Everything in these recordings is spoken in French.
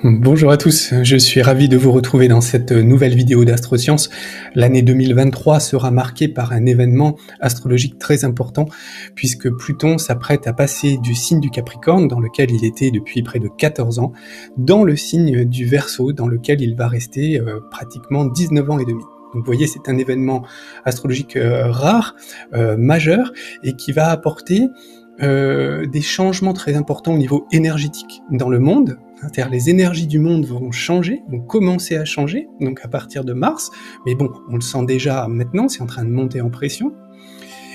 Bonjour à tous, je suis ravi de vous retrouver dans cette nouvelle vidéo d'Astroscience. L'année 2023 sera marquée par un événement astrologique très important puisque Pluton s'apprête à passer du signe du Capricorne, dans lequel il était depuis près de 14 ans, dans le signe du Verseau, dans lequel il va rester pratiquement 19 ans et demi. Donc vous voyez, c'est un événement astrologique rare, majeur, et qui va apporter des changements très importants au niveau énergétique dans le monde. C'est-à-dire les énergies du monde vont changer, vont commencer à changer, donc à partir de mars, mais bon, on le sent déjà maintenant, c'est en train de monter en pression,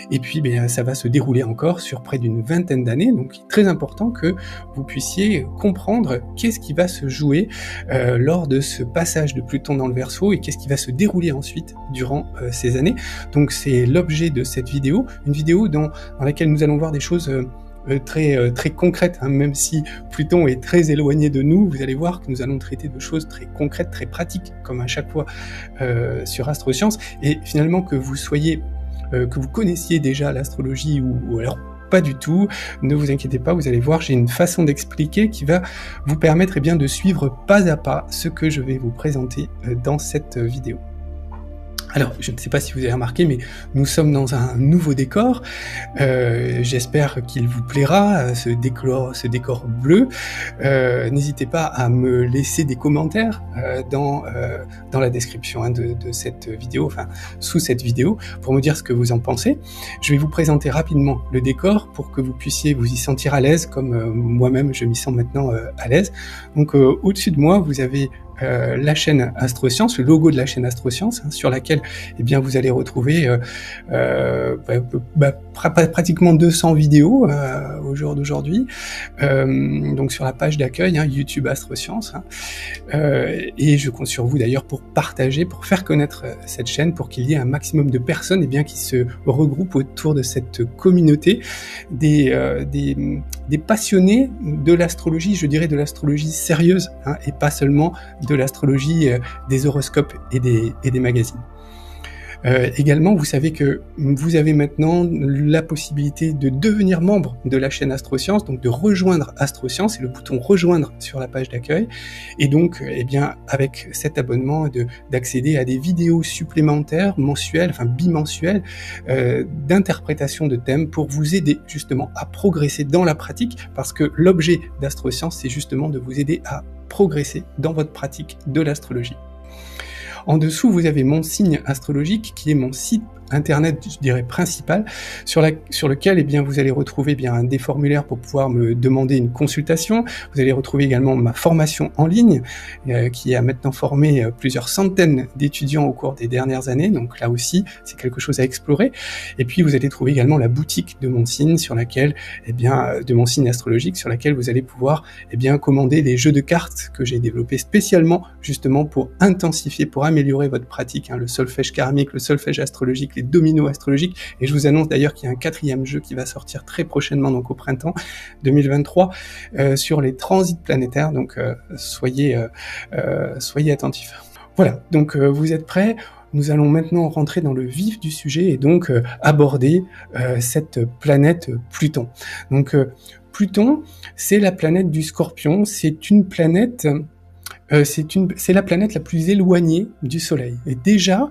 et puis ça va se dérouler encore sur près d'une vingtaine d'années, donc il est très important que vous puissiez comprendre qu'est-ce qui va se jouer lors de ce passage de Pluton dans le Verseau, et qu'est-ce qui va se dérouler ensuite durant ces années. Donc c'est l'objet de cette vidéo, une vidéo dans laquelle nous allons voir des choses très concrètes, hein. Même si Pluton est très éloigné de nous, vous allez voir que nous allons traiter de choses très concrètes, très pratiques, comme à chaque fois sur Astroscience, et finalement que vous connaissiez déjà l'astrologie ou alors pas du tout, ne vous inquiétez pas, vous allez voir, j'ai une façon d'expliquer qui va vous permettre de suivre pas à pas ce que je vais vous présenter dans cette vidéo. Alors, je ne sais pas si vous avez remarqué, mais nous sommes dans un nouveau décor. J'espère qu'il vous plaira, ce décor bleu. N'hésitez pas à me laisser des commentaires dans la description de cette vidéo, enfin sous cette vidéo, pour me dire ce que vous en pensez. Je vais vous présenter rapidement le décor pour que vous puissiez vous y sentir à l'aise, comme moi-même je m'y sens maintenant à l'aise. Donc au-dessus de moi, vous avez la chaîne Astroscience, le logo de la chaîne Astroscience, hein, sur laquelle vous allez retrouver pratiquement 200 vidéos au jour d'aujourd'hui, donc sur la page d'accueil, hein, YouTube Astroscience, hein, et je compte sur vous d'ailleurs pour partager, pour faire connaître cette chaîne, pour qu'il y ait un maximum de personnes qui se regroupent autour de cette communauté des passionnés de l'astrologie, je dirais de l'astrologie sérieuse, hein, et pas seulement de l'astrologie des horoscopes et des magazines. Également, vous savez que vous avez maintenant la possibilité de devenir membre de la chaîne Astroscience, donc de rejoindre Astroscience, et le bouton rejoindre sur la page d'accueil, et donc avec cet abonnement d'accéder à des vidéos supplémentaires mensuelles, enfin bimensuelles, d'interprétation de thèmes pour vous aider justement à progresser dans la pratique, parce que l'objet d'Astroscience, c'est justement de vous aider à progresser dans votre pratique de l'astrologie. En dessous, vous avez mon signe astrologique, qui est mon site internet, je dirais, principal, sur lequel vous allez retrouver des formulaires pour pouvoir me demander une consultation. Vous allez retrouver également ma formation en ligne, qui a maintenant formé plusieurs centaines d'étudiants au cours des dernières années, donc là aussi, c'est quelque chose à explorer. Et puis, vous allez trouver également la boutique de mon signe, sur laquelle, de mon signe astrologique, sur laquelle vous allez pouvoir, commander des jeux de cartes que j'ai développés spécialement, justement, pour intensifier, pour améliorer votre pratique, hein, le solfège karmique, le solfège astrologique, les dominos astrologiques, et je vous annonce d'ailleurs qu'il y a un 4e jeu qui va sortir très prochainement, donc au printemps 2023, sur les transits planétaires, donc soyez attentifs. Voilà, donc vous êtes prêts? Nous allons maintenant rentrer dans le vif du sujet et donc aborder cette planète Pluton. Donc Pluton, c'est la planète du Scorpion, c'est une planète... c'est la planète la plus éloignée du Soleil. Et déjà,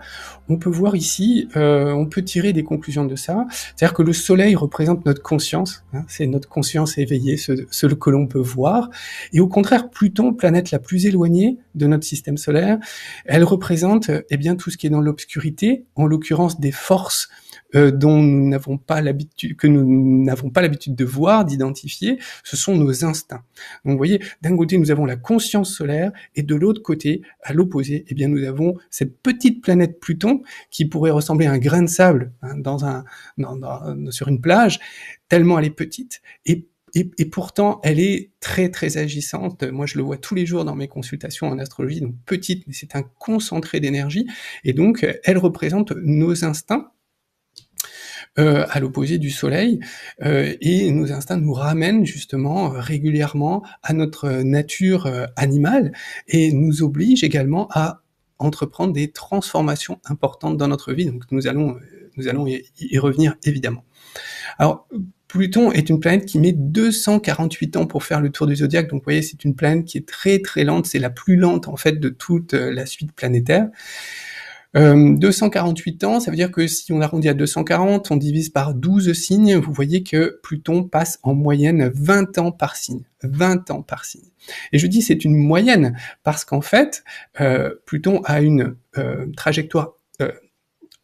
on peut voir ici, on peut tirer des conclusions de ça. C'est-à-dire que le Soleil représente notre conscience, hein, c'est notre conscience éveillée, ce que l'on peut voir. Et au contraire, Pluton, planète la plus éloignée de notre système solaire, elle représente tout ce qui est dans l'obscurité, en l'occurrence des forces dont nous n'avons pas l'habitude, que nous n'avons pas l'habitude de voir, d'identifier. Ce sont nos instincts. Donc vous voyez, d'un côté nous avons la conscience solaire, et de l'autre côté, à l'opposé, nous avons cette petite planète Pluton qui pourrait ressembler à un grain de sable, hein, sur une plage, tellement elle est petite, et pourtant, elle est très très agissante. Moi, je le vois tous les jours dans mes consultations en astrologie, donc petite, mais c'est un concentré d'énergie, et donc elle représente nos instincts, à l'opposé du Soleil, et nos instincts nous ramènent justement régulièrement à notre nature animale, et nous obligent également à entreprendre des transformations importantes dans notre vie, donc nous allons y revenir évidemment. Alors, Pluton est une planète qui met 248 ans pour faire le tour du zodiaque, donc vous voyez, c'est une planète qui est très très lente, c'est la plus lente en fait de toute la suite planétaire. 248 ans, ça veut dire que si on arrondit à 240, on divise par 12 signes, vous voyez que Pluton passe en moyenne 20 ans par signe. 20 ans par signe. Et je dis c'est une moyenne, parce qu'en fait, Pluton a une trajectoire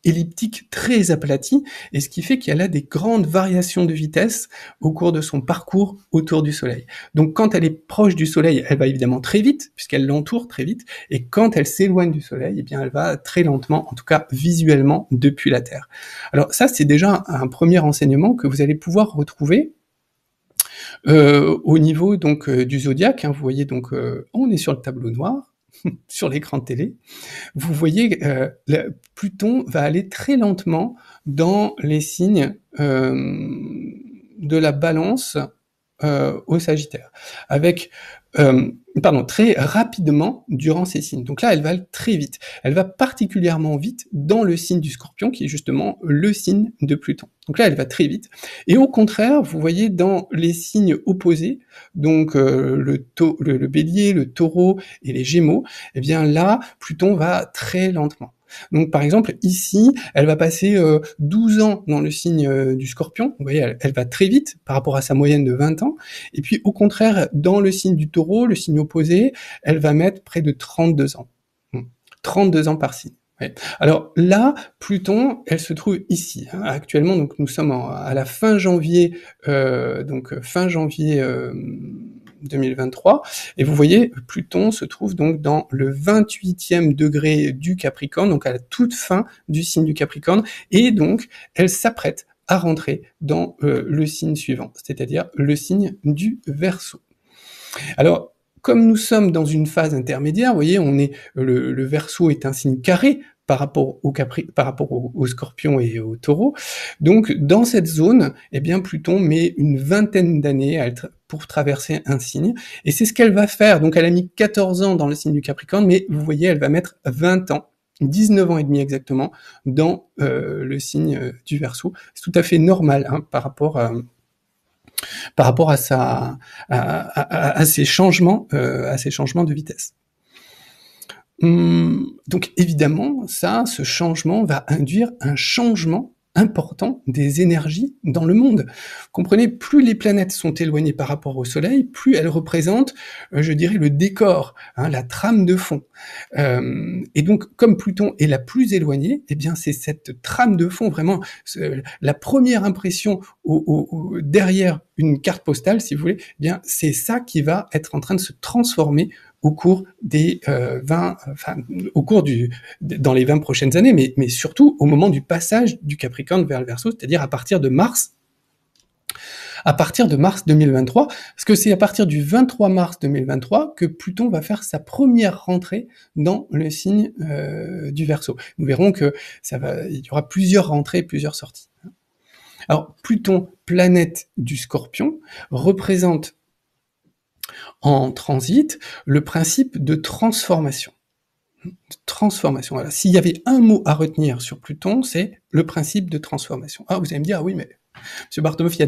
elliptique très aplatie, et ce qui fait qu'elle a des grandes variations de vitesse au cours de son parcours autour du Soleil. Donc quand elle est proche du Soleil, elle va évidemment très vite, puisqu'elle l'entoure très vite, et quand elle s'éloigne du Soleil, eh bien elle va très lentement, en tout cas visuellement, depuis la Terre. Alors ça, c'est déjà un premier enseignement que vous allez pouvoir retrouver au niveau donc du zodiaque. Vous voyez donc, on est sur le tableau noir, sur l'écran de télé. Vous voyez, Pluton va aller très lentement dans les signes de la Balance au Sagittaire, avec très rapidement durant ces signes. Donc là, elle va aller très vite. Elle va particulièrement vite dans le signe du Scorpion, qui est justement le signe de Pluton. Donc là, elle va très vite. Et au contraire, vous voyez dans les signes opposés, donc le Bélier, le Taureau et les Gémeaux, eh bien là, Pluton va très lentement. Donc par exemple, ici, elle va passer 12 ans dans le signe du Scorpion. Vous voyez, elle va très vite par rapport à sa moyenne de 20 ans. Et puis au contraire, dans le signe du Taureau, le signe opposé, elle va mettre près de 32 ans. 32 ans par signe. Ouais. Alors là, Pluton, elle se trouve ici. Actuellement, donc nous sommes à la fin janvier, fin janvier 2023, et vous voyez, Pluton se trouve donc dans le 28e degré du Capricorne, donc à la toute fin du signe du Capricorne, et donc elle s'apprête à rentrer dans le signe suivant, c'est-à-dire le signe du Verseau. Alors, comme nous sommes dans une phase intermédiaire, vous voyez, le Verseau est un signe carré par rapport au Scorpion et au Taureau. Donc, dans cette zone, eh bien, Pluton met une vingtaine d'années pour traverser un signe. Et c'est ce qu'elle va faire. Donc, elle a mis 14 ans dans le signe du Capricorne, mais vous voyez, elle va mettre 20 ans. 19 ans et demi exactement, dans le signe du Verseau. C'est tout à fait normal par rapport à ces changements de vitesse. Donc évidemment, ce changement va induire un changement important des énergies dans le monde. Comprenez, plus les planètes sont éloignées par rapport au Soleil, plus elles représentent, je dirais, le décor, la trame de fond. Et donc, comme Pluton est la plus éloignée, eh bien, c'est cette trame de fond, vraiment, la première impression derrière une carte postale, si vous voulez, eh bien, c'est ça qui va être en train de se transformer au cours des dans les 20 prochaines années, mais surtout au moment du passage du Capricorne vers le Verseau, c'est-à-dire à partir de mars 2023, parce que c'est à partir du 23 mars 2023 que Pluton va faire sa première rentrée dans le signe du Verseau. Nous verrons que il y aura plusieurs rentrées, plusieurs sorties. Alors, Pluton, planète du Scorpion, représente en transit le principe de transformation. Transformation. Voilà. S'il y avait un mot à retenir sur Pluton, c'est le principe de transformation. Ah, vous allez me dire, ah oui, mais M. Bartomov, il y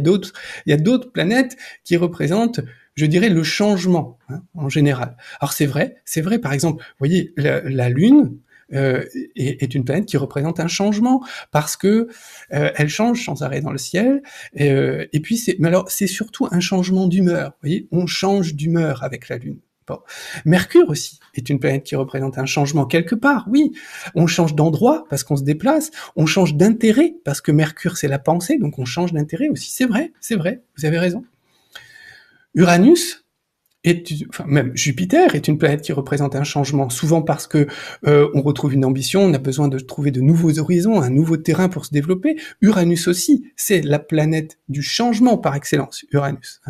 a d'autres planètes qui représentent, je dirais, le changement, en général. Alors c'est vrai, par exemple, vous voyez, la Lune est une planète qui représente un changement, parce que elle change sans arrêt dans le ciel, et puis c'est surtout un changement d'humeur. Vous voyez, on change d'humeur avec la Lune. Bon. Mercure aussi est une planète qui représente un changement quelque part, oui. On change d'endroit parce qu'on se déplace, on change d'intérêt parce que Mercure c'est la pensée, donc on change d'intérêt aussi. C'est vrai, vous avez raison. Uranus même Jupiter est une planète qui représente un changement, souvent parce que on retrouve une ambition, on a besoin de trouver de nouveaux horizons, un nouveau terrain pour se développer. Uranus aussi, c'est la planète du changement par excellence, Uranus.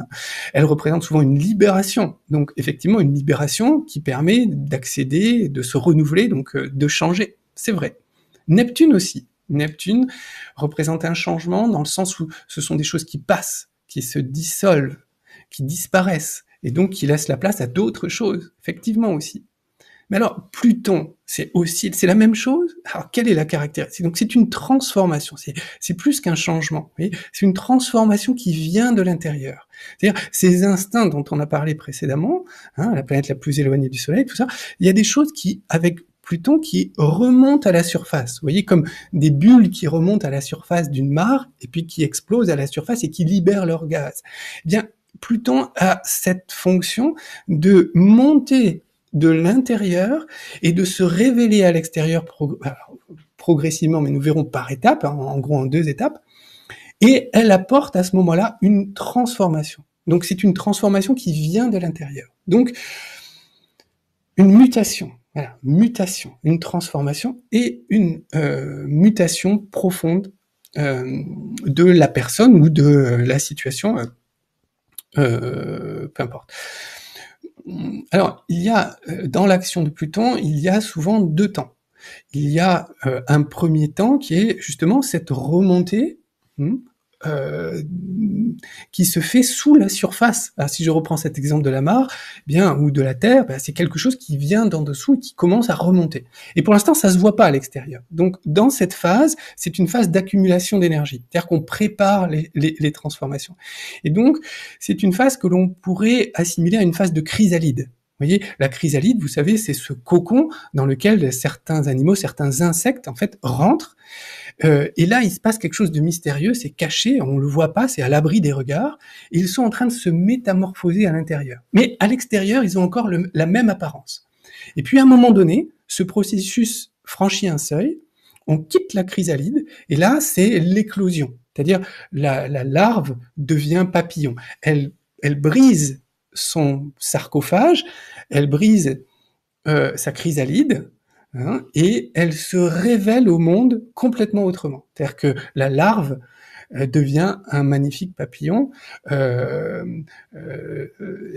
Elle représente souvent une libération, donc effectivement une libération qui permet d'accéder, de se renouveler, donc de changer. C'est vrai. Neptune aussi. Neptune représente un changement dans le sens où ce sont des choses qui passent, qui se dissolvent, qui disparaissent, et donc qui laisse la place à d'autres choses, effectivement aussi. Mais alors, Pluton, c'est la même chose. Alors, quelle est la caractéristique? Donc, c'est une transformation. C'est plus qu'un changement. Vous voyez, c'est une transformation qui vient de l'intérieur. C'est-à-dire, ces instincts dont on a parlé précédemment, hein, la planète la plus éloignée du Soleil, tout ça, il y a des choses qui, avec Pluton, qui remontent à la surface. Vous voyez, comme des bulles qui remontent à la surface d'une mare, et puis qui explosent à la surface et qui libèrent leur gaz. Eh bien, Pluton a cette fonction de monter de l'intérieur et de se révéler à l'extérieur progressivement, mais nous verrons par étapes, hein, en gros en 2 étapes, et elle apporte à ce moment-là une transformation. Donc c'est une transformation qui vient de l'intérieur. Donc une mutation, voilà, mutation, une transformation et une mutation profonde de la personne ou de la situation, peu importe. Alors, il y a, dans l'action de Pluton, il y a souvent 2 temps. Il y a un premier temps qui est justement cette remontée qui se fait sous la surface. Alors, si je reprends cet exemple de la mare, bien, ou de la Terre, c'est quelque chose qui vient d'en dessous et qui commence à remonter. Et pour l'instant, ça se voit pas à l'extérieur. Donc, dans cette phase, c'est une phase d'accumulation d'énergie. C'est-à-dire qu'on prépare les transformations. Et donc, c'est une phase que l'on pourrait assimiler à une phase de chrysalide. Vous voyez, la chrysalide, vous savez, c'est ce cocon dans lequel certains animaux, certains insectes, en fait, rentrent. Et là, il se passe quelque chose de mystérieux, c'est caché, on le voit pas, c'est à l'abri des regards, et ils sont en train de se métamorphoser à l'intérieur. Mais à l'extérieur, ils ont encore la même apparence. Et puis à un moment donné, ce processus franchit un seuil, on quitte la chrysalide, et là, c'est l'éclosion. C'est-à-dire, la larve devient papillon. Elle brise son sarcophage, elle brise sa chrysalide, hein, et elle se révèle au monde complètement autrement. C'est-à-dire que la larve devient un magnifique papillon.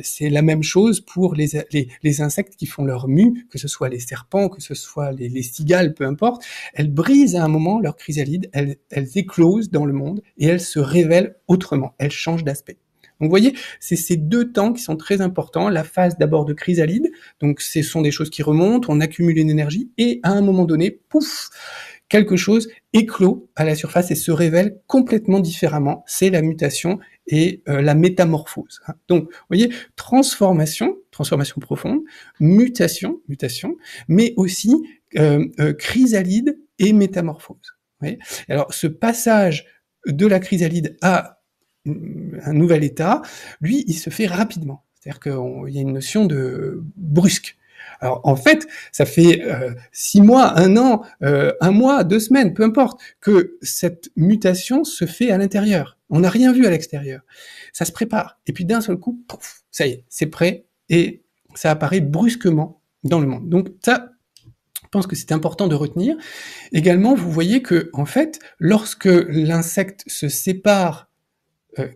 C'est la même chose pour les insectes qui font leur mue, que ce soit les serpents, que ce soit les cigales, peu importe. Elles brisent à un moment leur chrysalide, elles éclosent dans le monde et elles se révèlent autrement, elles changent d'aspect. Donc vous voyez, c'est ces 2 temps qui sont très importants. La phase d'abord de chrysalide, donc ce sont des choses qui remontent, on accumule une énergie, et à un moment donné, pouf, quelque chose éclot à la surface et se révèle complètement différemment. C'est la mutation et la métamorphose. Donc, vous voyez, transformation profonde, mutation, mais aussi chrysalide et métamorphose. Vous voyez, alors, ce passage de la chrysalide à un nouvel état, lui, il se fait rapidement. C'est-à-dire qu'il y a une notion de brusque. Alors en fait, ça fait 6 mois, 1 an, 1 mois, 2 semaines, peu importe, que cette mutation se fait à l'intérieur. On n'a rien vu à l'extérieur. Ça se prépare. Et puis d'un seul coup, pouf, ça y est, c'est prêt et ça apparaît brusquement dans le monde. Donc ça, je pense que c'est important de retenir. Également, vous voyez que en fait, lorsque l'insecte se sépare,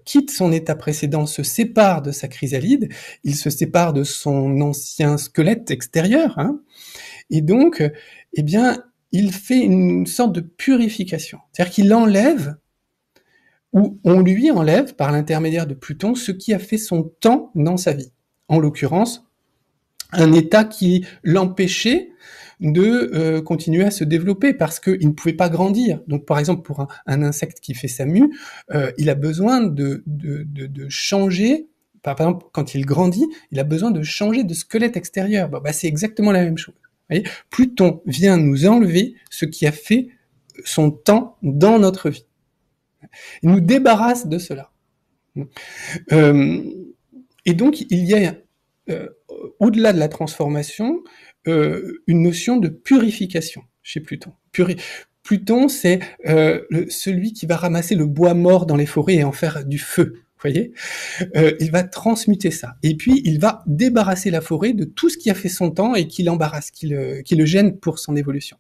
quitte son état précédent, se sépare de sa chrysalide, il se sépare de son ancien squelette extérieur, hein, et donc, eh bien, il fait une sorte de purification. C'est-à-dire qu'il enlève, ou on lui enlève, par l'intermédiaire de Pluton, ce qui a fait son temps dans sa vie. En l'occurrence, un état qui l'empêchait de continuer à se développer parce qu'il ne pouvait pas grandir. Donc, par exemple, pour un insecte qui fait sa mue, il a besoin de changer. Par exemple, quand il grandit, il a besoin de changer de squelette extérieur. Bon, c'est exactement la même chose. Vous voyez, Pluton vient nous enlever ce qui a fait son temps dans notre vie. Il nous débarrasse de cela. Et donc, il y a, au-delà de la transformation, une notion de purification chez Pluton. Pluton, c'est celui qui va ramasser le bois mort dans les forêts et en faire du feu. Vous voyez, il va transmuter ça. Et puis, il va débarrasser la forêt de tout ce qui a fait son temps et qui l'embarrasse, qui le gêne pour son évolution.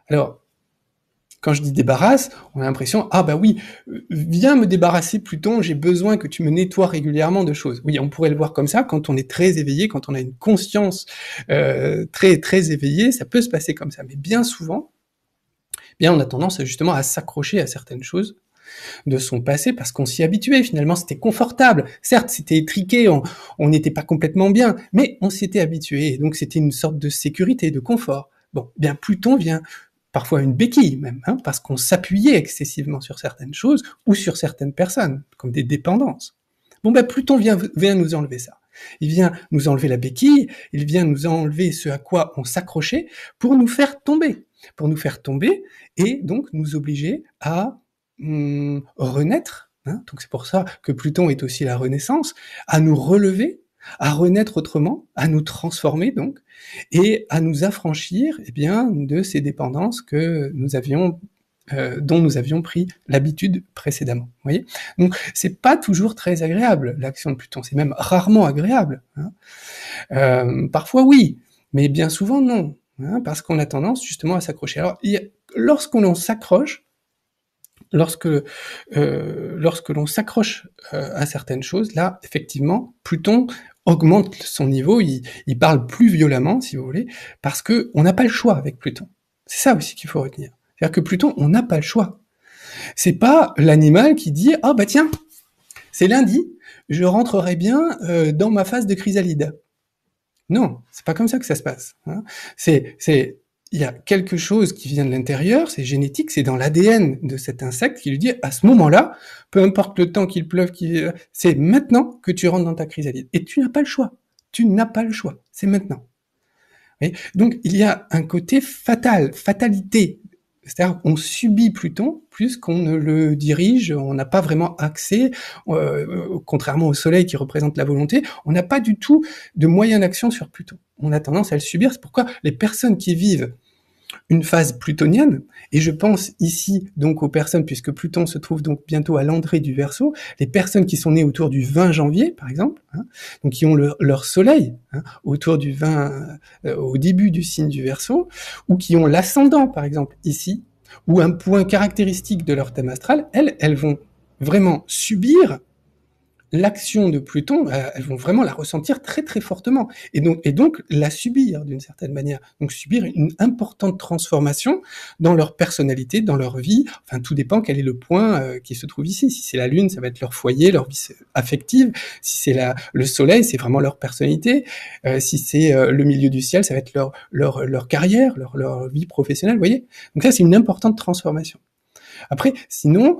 Alors, quand je dis débarrasse, on a l'impression, ah bah oui, viens me débarrasser Pluton, j'ai besoin que tu me nettoies régulièrement de choses. Oui, on pourrait le voir comme ça, quand on est très éveillé, quand on a une conscience très très éveillée, ça peut se passer comme ça. Mais bien souvent, bien on a tendance justement à s'accrocher à certaines choses, de son passé parce qu'on s'y habituait. Finalement, c'était confortable. Certes, c'était étriqué, on n'était pas complètement bien, mais on s'était habitué. Et donc, c'était une sorte de sécurité, de confort. Bon, bien Pluton vient parfois une béquille même, hein, parce qu'on s'appuyait excessivement sur certaines choses ou sur certaines personnes, comme des dépendances. Bon, ben Pluton vient nous enlever ça. Il vient nous enlever la béquille, il vient nous enlever ce à quoi on s'accrochait pour nous faire tomber. Pour nous faire tomber et donc nous obliger à renaître. Hein, donc c'est pour ça que Pluton est aussi la renaissance, à nous relever, à renaître autrement, à nous transformer donc, et à nous affranchir eh bien, de ces dépendances que nous avions dont nous avions pris l'habitude précédemment. Vous voyez ? Donc c'est pas toujours très agréable l'action de Pluton, c'est même rarement agréable. Hein. Parfois oui, mais bien souvent non, hein, parce qu'on a tendance justement à s'accrocher. Alors lorsqu'on s'accroche, lorsque l'on s'accroche à certaines choses, là effectivement Pluton augmente son niveau, il parle plus violemment si vous voulez, parce que on n'a pas le choix avec Pluton. C'est ça aussi qu'il faut retenir. C'est-à-dire que Pluton, on n'a pas le choix. C'est pas l'animal qui dit « Ah bah tiens, c'est lundi, je rentrerai bien dans ma phase de chrysalide. » Non, c'est pas comme ça que ça se passe. Hein. Il y a quelque chose qui vient de l'intérieur, c'est génétique, c'est dans l'ADN de cet insecte qui lui dit à ce moment-là, peu importe le temps qu'il pleuve, c'est maintenant que tu rentres dans ta chrysalide. Et tu n'as pas le choix. Tu n'as pas le choix. C'est maintenant. Et donc il y a un côté fatalité. C'est-à-dire qu'on subit Pluton plus qu'on ne le dirige, on n'a pas vraiment accès, contrairement au Soleil qui représente la volonté, on n'a pas du tout de moyen d'action sur Pluton. On a tendance à le subir, c'est pourquoi les personnes qui vivent une phase plutonienne, et je pense ici donc aux personnes, puisque Pluton se trouve donc bientôt à l'entrée du Verseau, les personnes qui sont nées autour du 20 janvier, par exemple, hein, donc qui ont leur soleil hein, autour du 20, au début du signe du Verseau, ou qui ont l'ascendant, par exemple, ici, ou un point caractéristique de leur thème astral, elles vont vraiment subir l'action de Pluton, elles vont vraiment la ressentir très très fortement, et donc la subir d'une certaine manière, donc subir une importante transformation dans leur personnalité, dans leur vie, enfin tout dépend quel est le point qui se trouve ici. Si c'est la Lune, ça va être leur foyer, leur vie affective, si c'est le Soleil, c'est vraiment leur personnalité, si c'est le milieu du ciel, ça va être leur carrière, leur vie professionnelle, vous voyez. Donc ça c'est une importante transformation. Après, sinon,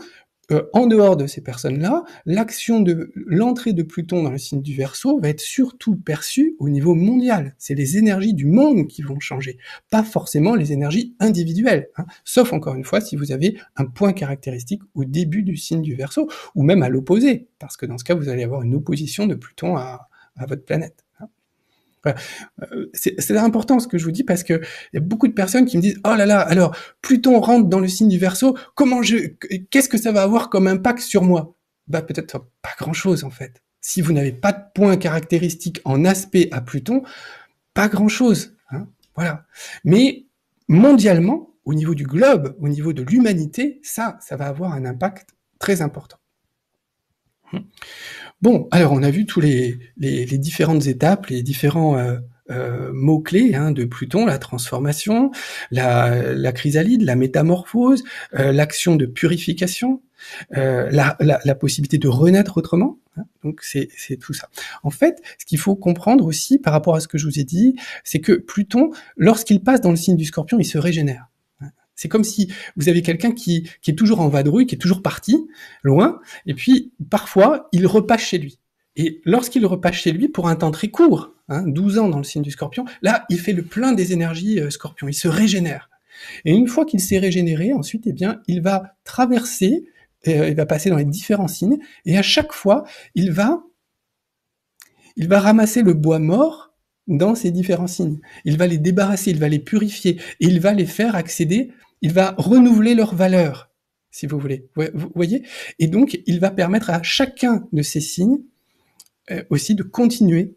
en dehors de ces personnes-là, l'entrée de Pluton dans le signe du Verseau va être surtout perçue au niveau mondial. C'est les énergies du monde qui vont changer, pas forcément les énergies individuelles. Hein. Sauf encore une fois si vous avez un point caractéristique au début du signe du Verseau, ou même à l'opposé, parce que dans ce cas, vous allez avoir une opposition de Pluton à votre planète. Hein. C'est important ce que je vous dis parce que il y a beaucoup de personnes qui me disent oh là là, alors Pluton rentre dans le signe du Verseau, qu'est-ce que ça va avoir comme impact sur moi? Bah peut-être pas grand-chose en fait. Si vous n'avez pas de point caractéristique en aspect à Pluton, pas grand-chose. Hein, voilà. Mais mondialement, au niveau du globe, au niveau de l'humanité, ça va avoir un impact très important. Bon, alors on a vu tous les différentes étapes, les différents mots-clés hein, de Pluton, la transformation, la chrysalide, la métamorphose, l'action de purification, la possibilité de renaître autrement. Hein, donc c'est tout ça. En fait, ce qu'il faut comprendre aussi par rapport à ce que je vous ai dit, c'est que Pluton, lorsqu'il passe dans le signe du Scorpion, il se régénère. C'est comme si vous avez quelqu'un qui est toujours en vadrouille, qui est toujours parti, loin, et puis parfois, il repasse chez lui. Et lorsqu'il repasse chez lui, pour un temps très court, hein, 12 ans dans le signe du Scorpion, là, il fait le plein des énergies Scorpion, il se régénère. Et une fois qu'il s'est régénéré, ensuite, eh bien, il va traverser, il va passer dans les différents signes, et à chaque fois, il va ramasser le bois mort dans ces différents signes. Il va les débarrasser, il va les purifier, et il va les faire accéder, il va renouveler leur valeur, si vous voulez. Vous voyez ? Et donc, il va permettre à chacun de ces signes aussi de continuer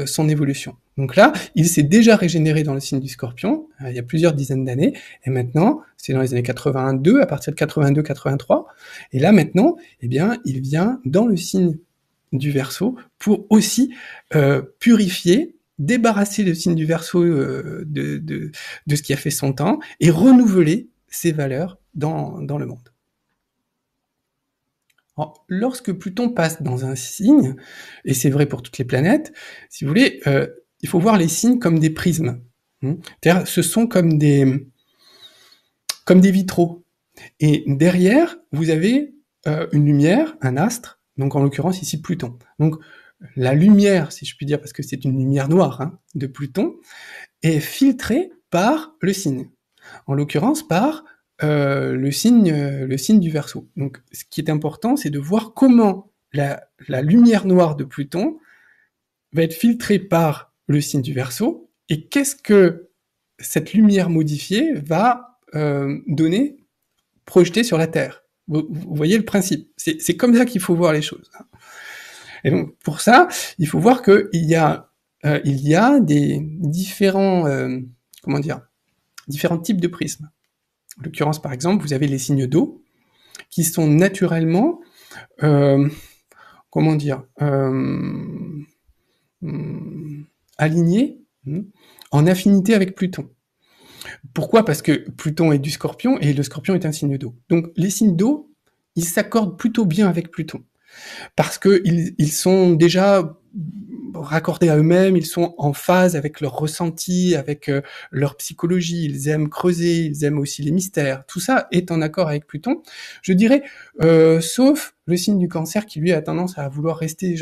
son évolution. Donc là, il s'est déjà régénéré dans le signe du Scorpion, il y a plusieurs dizaines d'années, et maintenant, c'est dans les années 82, à partir de 82-83, et là maintenant, eh bien, il vient dans le signe du Verseau pour aussi purifier, débarrasser le signe du Verseau de ce qui a fait son temps et renouveler ses valeurs dans le monde. Alors, lorsque Pluton passe dans un signe, et c'est vrai pour toutes les planètes, si vous voulez, il faut voir les signes comme des prismes. C'est-à-dire, ce sont comme des vitraux. Et derrière, vous avez une lumière, un astre, donc en l'occurrence ici Pluton. Donc la lumière, si je puis dire, parce que c'est une lumière noire de Pluton, est filtrée par le signe. En l'occurrence par le signe du Verseau. Donc ce qui est important, c'est de voir comment la lumière noire de Pluton va être filtrée par le signe du Verseau, et qu'est-ce que cette lumière modifiée va donner, projeter sur la Terre. Vous voyez le principe. C'est comme ça qu'il faut voir les choses. Et donc, pour ça, il faut voir qu'il y a des différents, différents types de prismes. En l'occurrence, par exemple, vous avez les signes d'eau, qui sont naturellement, alignés en affinité avec Pluton. Pourquoi? Parce que Pluton est du Scorpion, et le Scorpion est un signe d'eau. Donc les signes d'eau, ils s'accordent plutôt bien avec Pluton, parce que ils sont déjà raccordés à eux-mêmes, ils sont en phase avec leur ressenti, avec leur psychologie, ils aiment creuser, ils aiment aussi les mystères. Tout ça est en accord avec Pluton, je dirais, sauf le signe du Cancer qui lui a tendance à vouloir rester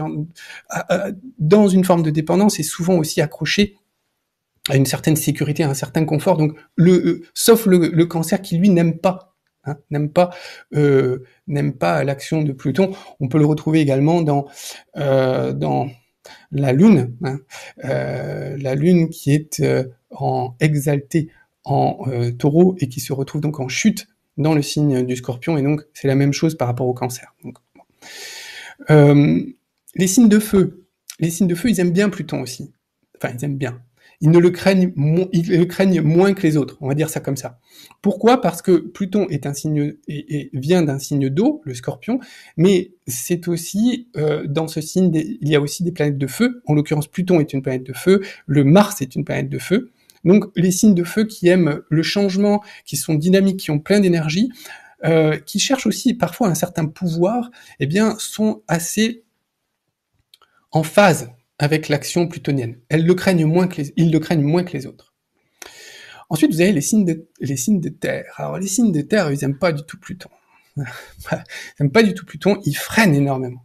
dans une forme de dépendance, et souvent aussi accroché à une certaine sécurité, à un certain confort. Donc, sauf le Cancer qui lui n'aime pas l'action de Pluton. On peut le retrouver également dans la Lune, la Lune qui est exaltée en Taureau, et qui se retrouve donc en chute dans le signe du Scorpion, et donc c'est la même chose par rapport au Cancer. Donc, les signes de feu, ils aiment bien Pluton aussi. Enfin, ils aiment bien. Ils le craignent moins que les autres, on va dire ça comme ça. Pourquoi? Parce que Pluton est un signe, et vient d'un signe d'eau, le Scorpion, mais c'est aussi, dans ce signe, il y a aussi des planètes de feu. En l'occurrence, Pluton est une planète de feu, le Mars est une planète de feu. Donc les signes de feu qui aiment le changement, qui sont dynamiques, qui ont plein d'énergie, qui cherchent aussi parfois un certain pouvoir, eh bien, sont assez en phase avec l'action plutonienne. Ils le craignent moins que les autres. Ensuite, vous avez les signes de terre. Alors, les signes de terre, ils aiment pas du tout Pluton. Ils aiment pas du tout Pluton, ils freinent énormément.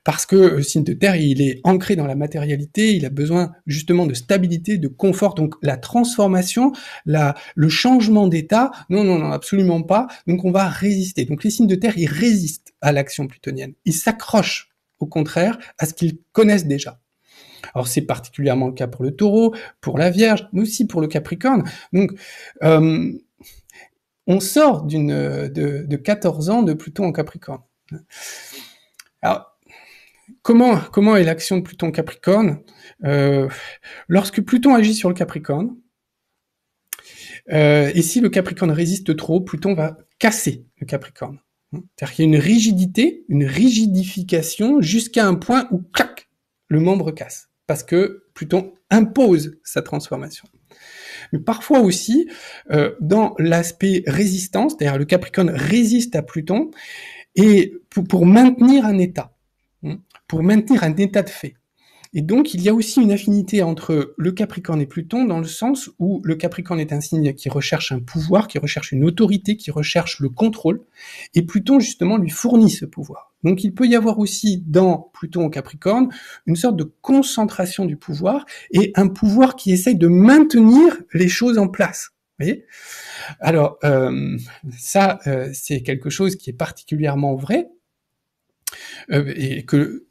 Parce que le signe de terre, il est ancré dans la matérialité, il a besoin justement de stabilité, de confort, donc la transformation, le changement d'état, non, absolument pas, donc on va résister. Donc les signes de terre, ils résistent à l'action plutonienne, ils s'accrochent au contraire à ce qu'ils connaissent déjà. Alors c'est particulièrement le cas pour le Taureau, pour la Vierge, mais aussi pour le Capricorne. Donc on sort de 14 ans de Pluton en Capricorne. Alors, comment est l'action de Pluton Capricorne? Lorsque Pluton agit sur le Capricorne, et si le Capricorne résiste trop, Pluton va casser le Capricorne. C'est-à-dire qu'il y a une rigidité, une rigidification, jusqu'à un point où, clac, le membre casse. Parce que Pluton impose sa transformation. Mais parfois aussi, dans l'aspect résistance, c'est-à-dire le Capricorne résiste à Pluton, et pour maintenir un état, pour maintenir un état de fait. Et donc, il y a aussi une affinité entre le Capricorne et Pluton, dans le sens où le Capricorne est un signe qui recherche un pouvoir, qui recherche une autorité, qui recherche le contrôle, et Pluton, justement, lui fournit ce pouvoir. Donc, il peut y avoir aussi, dans Pluton au Capricorne, une sorte de concentration du pouvoir, et un pouvoir qui essaye de maintenir les choses en place. Vous voyez ? Alors, c'est quelque chose qui est particulièrement vrai, et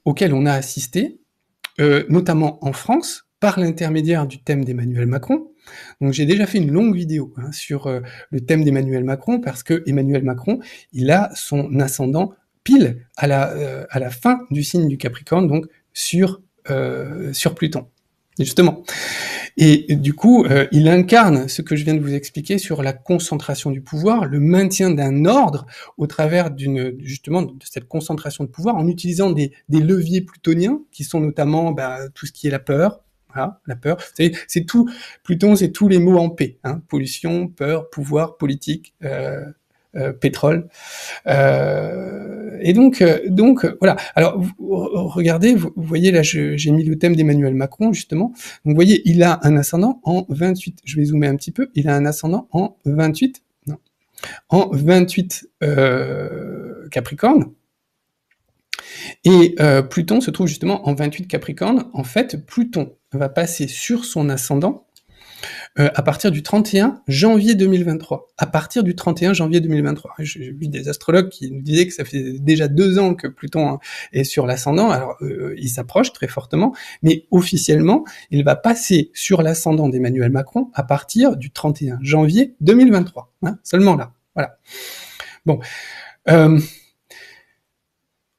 auquel on a assisté, notamment en France, par l'intermédiaire du thème d'Emmanuel Macron. Donc j'ai déjà fait une longue vidéo sur le thème d'Emmanuel Macron, parce que Emmanuel Macron, il a son ascendant pile à la fin du signe du Capricorne, donc sur Pluton, justement. Et du coup, il incarne ce que je viens de vous expliquer sur la concentration du pouvoir, le maintien d'un ordre au travers justement de cette concentration de pouvoir, en utilisant des leviers plutoniens, qui sont notamment tout ce qui est la peur. Voilà, la peur. C'est tout. Pluton, c'est tous les mots en P. Pollution, peur, pouvoir, politique, pétrole. Et donc voilà. Alors regardez, vous voyez là, j'ai mis le thème d'Emmanuel Macron justement. Donc vous voyez, il a un ascendant en 28. Je vais zoomer un petit peu. Il a un ascendant en 28. Non, en 28 Capricorne. Et Pluton se trouve justement en 28 Capricorne. En fait, Pluton va passer sur son ascendant à partir du 31 janvier 2023. À partir du 31 janvier 2023. J'ai vu des astrologues qui nous disaient que ça fait déjà 2 ans que Pluton est sur l'ascendant. Alors, il s'approche très fortement, mais officiellement, il va passer sur l'ascendant d'Emmanuel Macron à partir du 31 janvier 2023. Hein, seulement là. Voilà. Bon.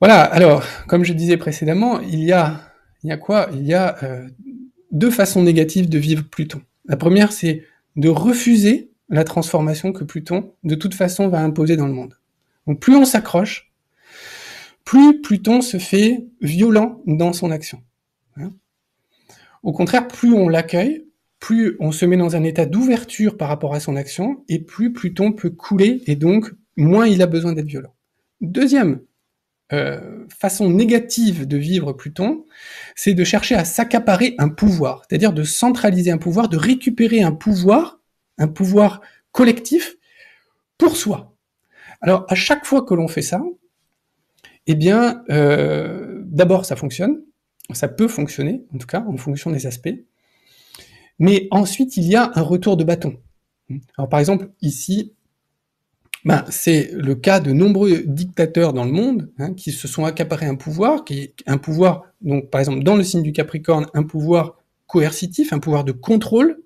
Voilà, alors, comme je disais précédemment, il y a quoi? Il y a 2 façons négatives de vivre Pluton. La première, c'est de refuser la transformation que Pluton, de toute façon, va imposer dans le monde. Donc plus on s'accroche, plus Pluton se fait violent dans son action. Hein. Au contraire, plus on l'accueille, plus on se met dans un état d'ouverture par rapport à son action, et plus Pluton peut couler, et donc moins il a besoin d'être violent. Deuxième façon négative de vivre Pluton, c'est de chercher à s'accaparer un pouvoir, c'est-à-dire de centraliser un pouvoir, de récupérer un pouvoir collectif pour soi. Alors, à chaque fois que l'on fait ça, eh bien, d'abord, ça fonctionne, ça peut fonctionner, en tout cas, en fonction des aspects, mais ensuite, il y a un retour de bâton. Alors, par exemple, ici, c'est le cas de nombreux dictateurs dans le monde qui se sont accaparés un pouvoir, donc par exemple dans le signe du Capricorne, un pouvoir coercitif, un pouvoir de contrôle.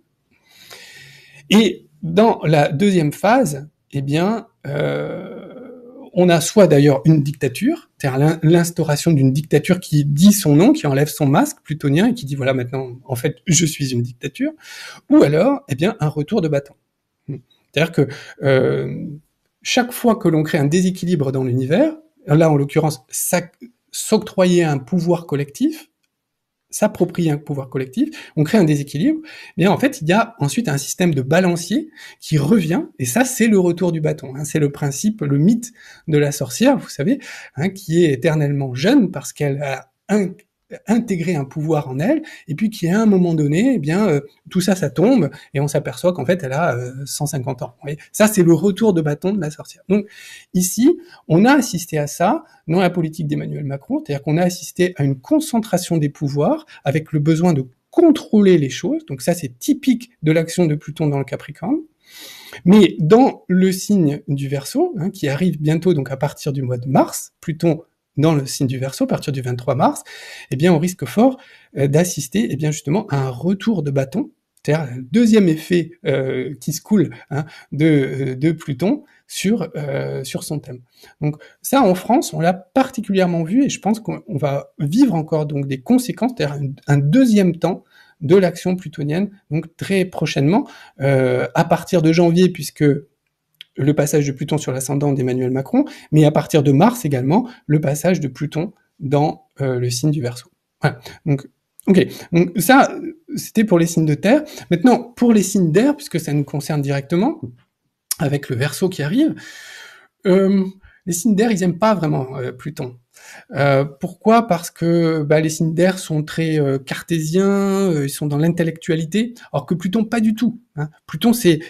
Et dans la deuxième phase, eh bien, on a soit d'ailleurs une dictature, c'est-à-dire l'instauration d'une dictature qui dit son nom, qui enlève son masque plutonien et qui dit voilà maintenant, en fait, je suis une dictature, ou alors, eh bien, un retour de bâton. C'est-à-dire que chaque fois que l'on crée un déséquilibre dans l'univers, là en l'occurrence, s'octroyer un pouvoir collectif, s'approprier un pouvoir collectif, on crée un déséquilibre, eh bien en fait il y a ensuite un système de balancier qui revient, et ça c'est le retour du bâton, c'est le principe, le mythe de la sorcière, vous savez, qui est éternellement jeune parce qu'elle a intégrer un pouvoir en elle, et puis qui à un moment donné, eh bien, tout ça, ça tombe, et on s'aperçoit qu'en fait, elle a 150 ans. Vous voyez, ça, c'est le retour de bâton de la sorcière. Donc, ici, on a assisté à ça dans la politique d'Emmanuel Macron, c'est-à-dire qu'on a assisté à une concentration des pouvoirs, avec le besoin de contrôler les choses, donc ça, c'est typique de l'action de Pluton dans le Capricorne. Mais dans le signe du Verseau, qui arrive bientôt, donc à partir du mois de mars, Pluton dans le signe du Verseau, à partir du 23 mars, eh bien, on risque fort d'assister, eh bien, justement, à un retour de bâton, c'est-à-dire un deuxième effet qui se coule de Pluton sur son thème. Donc ça, en France, on l'a particulièrement vu, et je pense qu'on va vivre encore donc des conséquences, c'est-à-dire un deuxième temps de l'action plutonienne, donc très prochainement, à partir de janvier, puisque le passage de Pluton sur l'ascendant d'Emmanuel Macron, mais à partir de mars également, le passage de Pluton dans le signe du Verseau. Voilà. Donc, ok. Donc ça, c'était pour les signes de terre. Maintenant, pour les signes d'air, puisque ça nous concerne directement, avec le Verseau qui arrive, les signes d'air, ils n'aiment pas vraiment Pluton. Pourquoi? Parce que les signes d'air sont très cartésiens, ils sont dans l'intellectualité, alors que Pluton, pas du tout. Pluton, c'est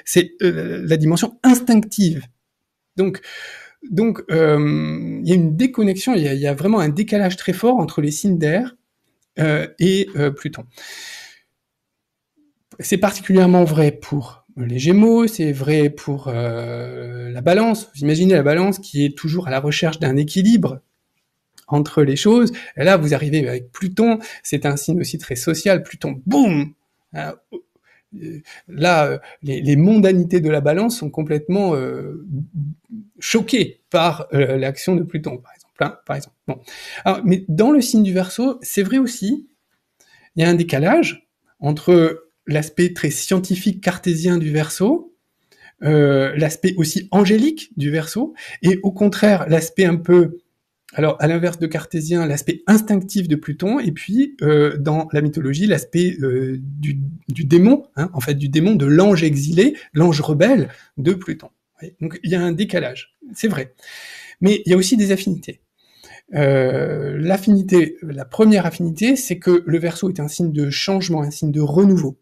la dimension instinctive. Donc, il y a une déconnexion, il y a vraiment un décalage très fort entre les signes d'air et Pluton. C'est particulièrement vrai pour les Gémeaux, c'est vrai pour la Balance. Vous imaginez la Balance qui est toujours à la recherche d'un équilibre entre les choses. Et là, vous arrivez avec Pluton, c'est un signe aussi très social. Pluton, boum, là, les mondanités de la Balance sont complètement choquées par l'action de Pluton, par exemple. Bon. Alors, mais dans le signe du Verseau, c'est vrai aussi, il y a un décalage entre l'aspect très scientifique cartésien du Verseau, l'aspect aussi angélique du Verseau, et au contraire, l'aspect un peu, alors à l'inverse de cartésien, l'aspect instinctif de Pluton, et puis dans la mythologie, l'aspect du démon, en fait du démon, de l'ange exilé, l'ange rebelle de Pluton. Donc il y a un décalage, c'est vrai. Mais il y a aussi des affinités. L'affinité, la première affinité, c'est que le Verseau est un signe de changement, un signe de renouveau.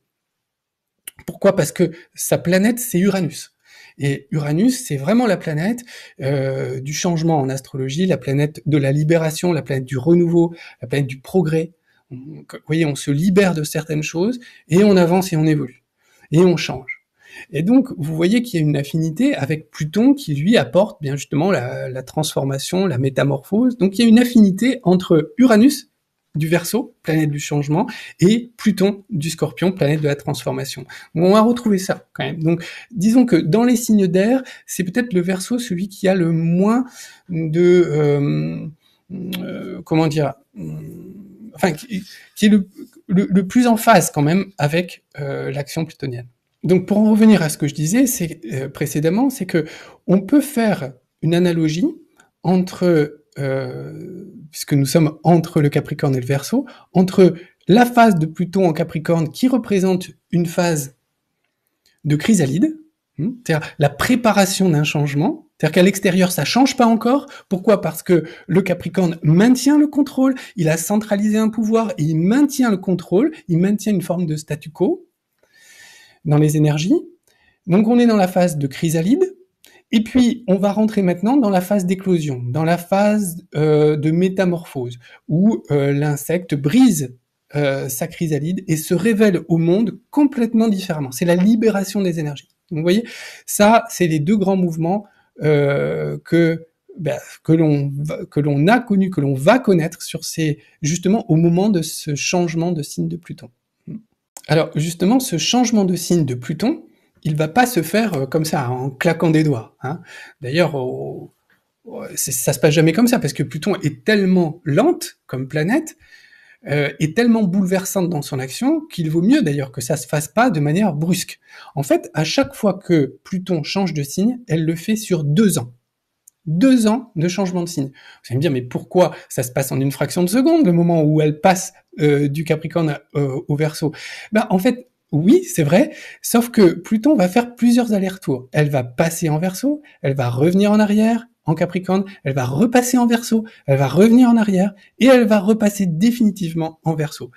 Pourquoi? Parce que sa planète, c'est Uranus. Et Uranus, c'est vraiment la planète du changement en astrologie, la planète de la libération, la planète du renouveau, la planète du progrès. Vous voyez, on se libère de certaines choses et on avance et on évolue. Et on change. Et donc, vous voyez qu'il y a une affinité avec Pluton qui, lui, apporte bien justement la transformation, la métamorphose. Donc, il y a une affinité entre Uranus, du Verseau, planète du changement, et Pluton, du Scorpion, planète de la transformation. Donc, on va retrouver ça, quand même. Donc, disons que dans les signes d'air, c'est peut-être le Verseau celui qui a le moins de... comment dire enfin, qui est le plus en phase, quand même, avec l'action plutonienne. Donc pour en revenir à ce que je disais précédemment, c'est que on peut faire une analogie entre, puisque nous sommes entre le Capricorne et le Verseau, entre la phase de Pluton en Capricorne qui représente une phase de chrysalide, c'est-à-dire la préparation d'un changement, c'est-à-dire qu'à l'extérieur ça change pas encore. Pourquoi? Parce que le Capricorne maintient le contrôle, il a centralisé un pouvoir et il maintient le contrôle, il maintient une forme de statu quo dans les énergies. Donc on est dans la phase de chrysalide, et puis on va rentrer maintenant dans la phase d'éclosion, dans la phase de métamorphose, où l'insecte brise sa chrysalide et se révèle au monde complètement différemment. C'est la libération des énergies. Donc vous voyez, ça, c'est les deux grands mouvements que l'on a connu, que l'on va connaître sur justement au moment de ce changement de signe de Pluton. Alors justement, ce changement de signe de Pluton, il va pas se faire comme ça, en claquant des doigts. D'ailleurs, ça se passe jamais comme ça, parce que Pluton est tellement lente comme planète, est tellement bouleversante dans son action, qu'il vaut mieux d'ailleurs que ça se fasse pas de manière brusque. En fait, à chaque fois que Pluton change de signe, elle le fait sur 2 ans. 2 ans de changement de signe. Vous allez me dire, mais pourquoi ça se passe en une fraction de seconde, le moment où elle passe du Capricorne au Verseau? En fait, oui, c'est vrai, sauf que Pluton va faire plusieurs allers-retours. Elle va passer en Verseau, elle va revenir en arrière en Capricorne, elle va repasser en Verseau, elle va revenir en arrière, et elle va repasser définitivement en Verseau.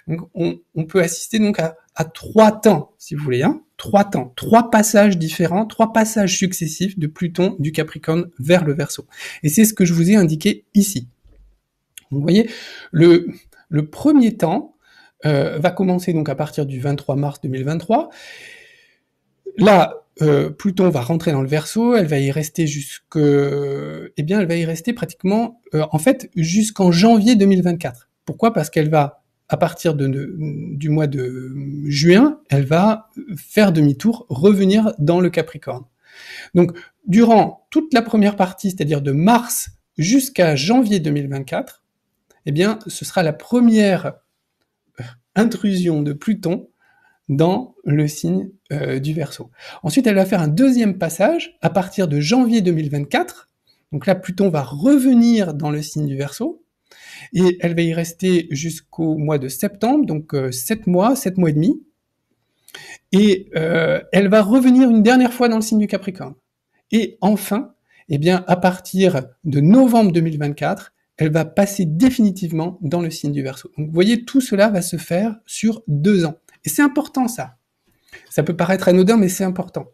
Donc on peut assister donc à 3 temps, si vous voulez, 3 temps, 3 passages différents, 3 passages successifs de Pluton du Capricorne vers le Verseau. Et c'est ce que je vous ai indiqué ici. Vous voyez, le premier temps va commencer donc à partir du 23 mars 2023. Là, Pluton va rentrer dans le Verseau, elle va y rester elle va y rester pratiquement, en fait, jusqu'en janvier 2024. Pourquoi? Parce qu'elle va, à partir du mois de juin, elle va faire demi-tour, revenir dans le Capricorne. Donc, durant toute la première partie, c'est-à-dire de mars jusqu'à janvier 2024, ce sera la première intrusion de Pluton dans le signe du Verseau. Ensuite, elle va faire un deuxième passage à partir de janvier 2024. Donc là, Pluton va revenir dans le signe du Verseau, et elle va y rester jusqu'au mois de septembre, donc 7 mois et demi. Et elle va revenir une dernière fois dans le signe du Capricorne. Et enfin, à partir de novembre 2024, elle va passer définitivement dans le signe du Verseau. Donc vous voyez, tout cela va se faire sur 2 ans. Et c'est important, ça. Ça peut paraître anodin, mais c'est important.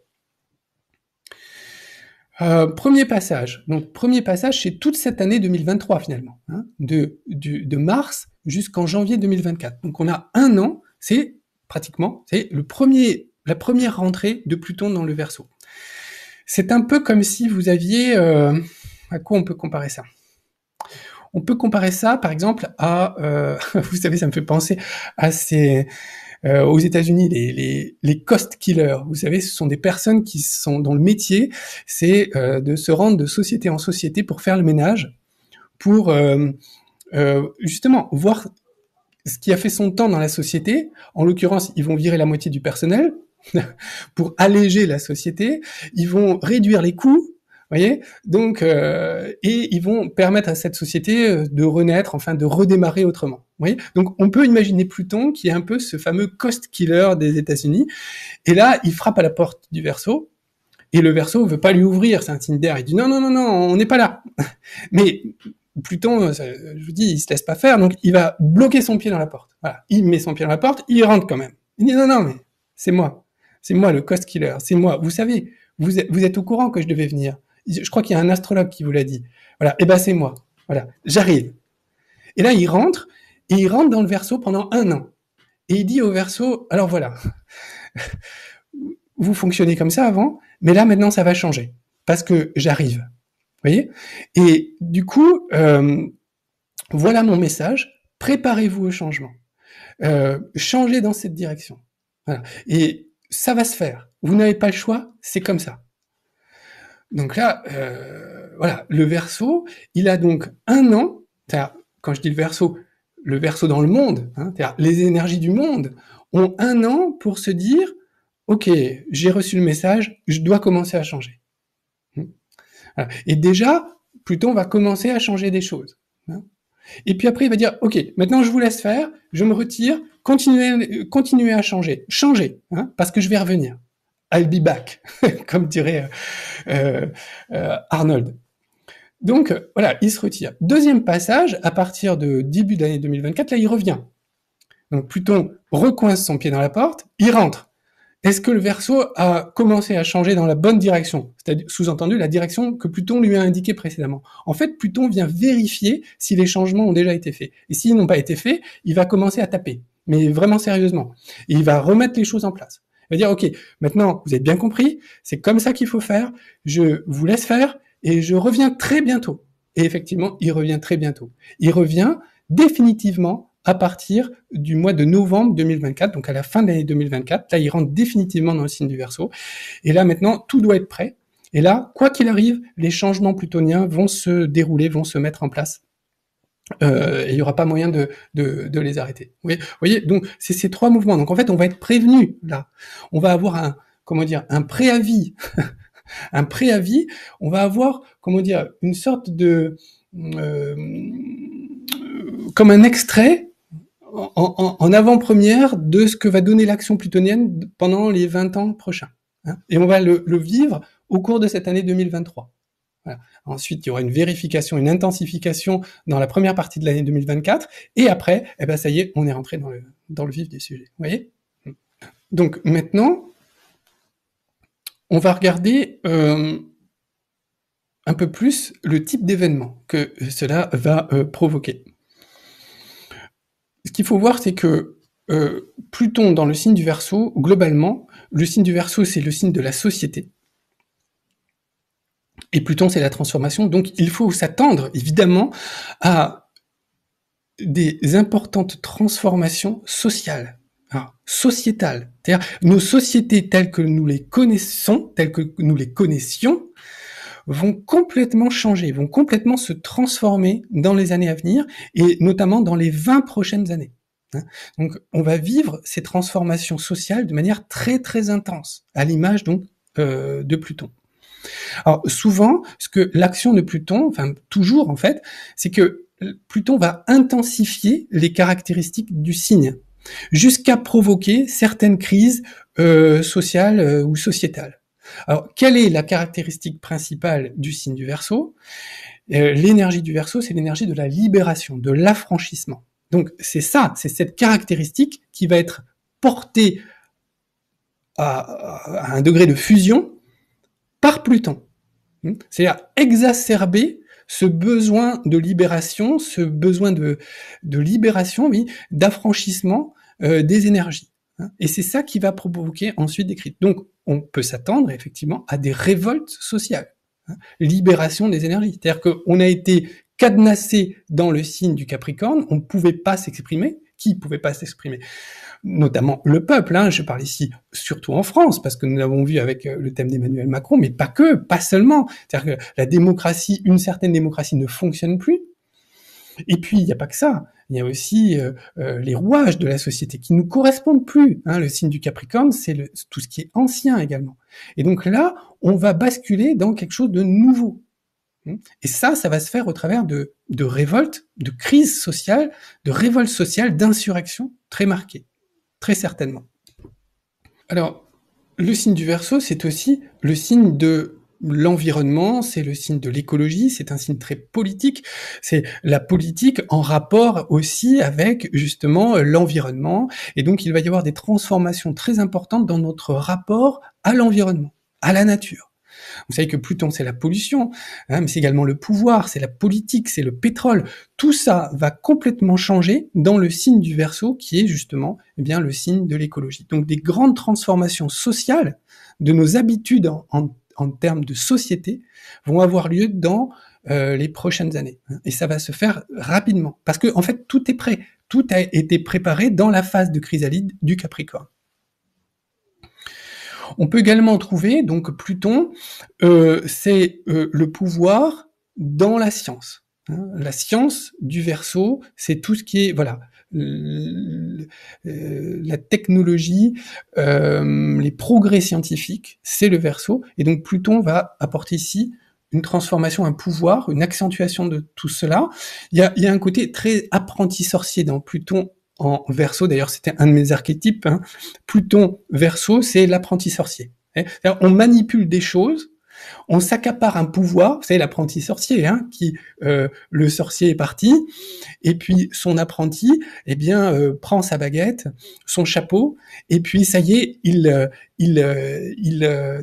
Premier passage. Donc, premier passage, c'est toute cette année 2023, finalement. De mars jusqu'en janvier 2024. Donc, on a 1 an, c'est la première rentrée de Pluton dans le Verseau. C'est un peu comme si vous aviez... à quoi on peut comparer ça? On peut comparer ça, par exemple, à... vous savez, ça me fait penser à aux États-Unis, les cost killers. Vous savez, ce sont des personnes qui sont dont le métier, c'est de se rendre de société en société pour faire le ménage, pour justement voir ce qui a fait son temps dans la société. En l'occurrence, ils vont virer la moitié du personnel pour alléger la société. Ils vont réduire les coûts. Voyez, donc et ils vont permettre à cette société de renaître, enfin de redémarrer autrement. Voyez, donc on peut imaginer Pluton qui est un peu ce fameux cost killer des États-Unis. Et là, il frappe à la porte du Verseau Et le Verseau veut pas lui ouvrir, c'est un signe d'air. Il dit non, non, non, non, on n'est pas là. Mais Pluton, je vous dis, il se laisse pas faire, donc il va bloquer son pied dans la porte. Voilà, il met son pied dans la porte, il rentre quand même. Il dit non, non, mais c'est moi le Ghost Killer, c'est moi. Vous savez, vous êtes au courant que je devais venir. Je crois qu'il y a un astrologue qui vous l'a dit. Voilà, et ben c'est moi. Voilà, j'arrive. Et là, il rentre dans le Verseau pendant 1 an. Et il dit au Verseau, alors voilà, vous fonctionnez comme ça avant, mais là maintenant ça va changer parce que j'arrive. Vous voyez? Et du coup, voilà mon message. Préparez-vous au changement. Changez dans cette direction. Voilà. Et ça va se faire. Vous n'avez pas le choix, c'est comme ça. Donc là, voilà, le Verseau, il a donc 1 an. Quand je dis le Verseau dans le monde, hein, les énergies du monde ont 1 an pour se dire, ok, j'ai reçu le message, je dois commencer à changer. Voilà. Et déjà, Pluton va commencer à changer des choses. Hein. Et puis après, il va dire, ok, maintenant je vous laisse faire, je me retire, continuez à changer, hein, parce que je vais revenir. I'll be back, comme dirait Arnold. Donc voilà, il se retire. Deuxième passage, à partir de début d'année 2024, là il revient. Donc Pluton recoince son pied dans la porte, il rentre. Est-ce que le Verseau a commencé à changer dans la bonne direction? C'est-à-dire, sous-entendu, la direction que Pluton lui a indiquée précédemment. En fait, Pluton vient vérifier si les changements ont déjà été faits. Et s'ils n'ont pas été faits, il va commencer à taper, mais vraiment sérieusement. Et il va remettre les choses en place. Il va dire, ok, maintenant, vous avez bien compris, c'est comme ça qu'il faut faire, je vous laisse faire, et je reviens très bientôt. Et effectivement, il revient très bientôt. Il revient définitivement à partir du mois de novembre 2024, donc à la fin de l'année 2024. Là, il rentre définitivement dans le signe du Verseau. Et là, maintenant, tout doit être prêt. Et là, quoi qu'il arrive, les changements plutoniens vont se dérouler, vont se mettre en place. Et il n'y aura pas moyen de les arrêter. Vous voyez, donc c'est ces 3 mouvements. Donc en fait, on va être prévenu là. On va avoir un préavis. Un préavis. On va avoir, une sorte de comme un extrait en avant-première de ce que va donner l'action plutonienne pendant les 20 ans prochains. Hein. Et on va le vivre au cours de cette année 2023. Voilà. Ensuite, il y aura une vérification, une intensification dans la première partie de l'année 2024. Et après, ça y est, on est rentré dans le vif du sujet. Vous voyez ? Donc maintenant, on va regarder un peu plus le type d'événement que cela va provoquer. Ce qu'il faut voir, c'est que Pluton dans le signe du Verseau, globalement, le signe du Verseau, c'est le signe de la société. Et Pluton, c'est la transformation. Donc, il faut s'attendre, évidemment, à des importantes transformations sociales, sociétales. C'est-à-dire, nos sociétés telles que nous les connaissons, telles que nous les connaissions, vont complètement changer, vont complètement se transformer dans les années à venir, et notamment dans les 20 prochaines années. Donc, on va vivre ces transformations sociales de manière très très intense, à l'image donc de Pluton. Alors souvent, ce que l'action de Pluton, toujours en fait, c'est que Pluton va intensifier les caractéristiques du signe, jusqu'à provoquer certaines crises sociales ou sociétales. Alors, quelle est la caractéristique principale du signe du Verseau ? L'énergie du Verseau, c'est l'énergie de la libération, de l'affranchissement. Donc, c'est cette caractéristique qui va être portée à un degré de fusion par Pluton. C'est-à-dire exacerber ce besoin de libération, ce besoin de libération, oui, d'affranchissement des énergies. Et c'est ça qui va provoquer ensuite des crises. Donc, on peut s'attendre effectivement à des révoltes sociales. Libération des énergies. C'est-à-dire qu'on a été cadenassé dans le signe du Capricorne, on ne pouvait pas s'exprimer. Qui ne pouvait pas s'exprimer ? Notamment le peuple, je parle ici surtout en France, parce que nous l'avons vu avec le thème d'Emmanuel Macron, mais pas que, pas seulement. C'est-à-dire que la démocratie, une certaine démocratie ne fonctionne plus. Et puis, il n'y a pas que ça. Il y a aussi les rouages de la société qui ne nous correspondent plus. Le signe du Capricorne, c'est tout ce qui est ancien également. Et donc là, on va basculer dans quelque chose de nouveau. Et ça va se faire au travers de révoltes, de crises sociales, de révoltes sociales, d'insurrections très marquées, très certainement. Alors, Le signe du Verseau, c'est aussi le signe de l'environnement, c'est le signe de l'écologie, c'est un signe très politique, c'est la politique en rapport aussi avec justement l'environnement, et donc il va y avoir des transformations très importantes dans notre rapport à l'environnement, à la nature. Vous savez que Pluton, c'est la pollution, hein, mais c'est également le pouvoir, c'est la politique, c'est le pétrole. Tout ça va complètement changer dans le signe du Verseau, qui est justement eh bien, le signe de l'écologie. Donc des grandes transformations sociales de nos habitudes en termes de société vont avoir lieu dans les prochaines années. Et ça va se faire rapidement. Parce que en fait, tout est prêt. Tout a été préparé dans la phase de chrysalide du Capricorne. On peut également trouver, donc Pluton, c'est le pouvoir dans la science. Hein. La science du Verseau, c'est tout ce qui est, voilà, la technologie, les progrès scientifiques, c'est le Verseau. Et donc Pluton va apporter ici une transformation, un pouvoir, une accentuation de tout cela. Il y a un côté très apprenti sorcier dans Pluton en Verseau. D'ailleurs, c'était un de mes archétypes. Hein. Pluton Verseau, c'est l'apprenti sorcier. On manipule des choses, on s'accapare un pouvoir. Vous savez, l'apprenti sorcier, hein, le sorcier est parti, et puis son apprenti, eh bien, prend sa baguette, son chapeau, et puis ça y est, il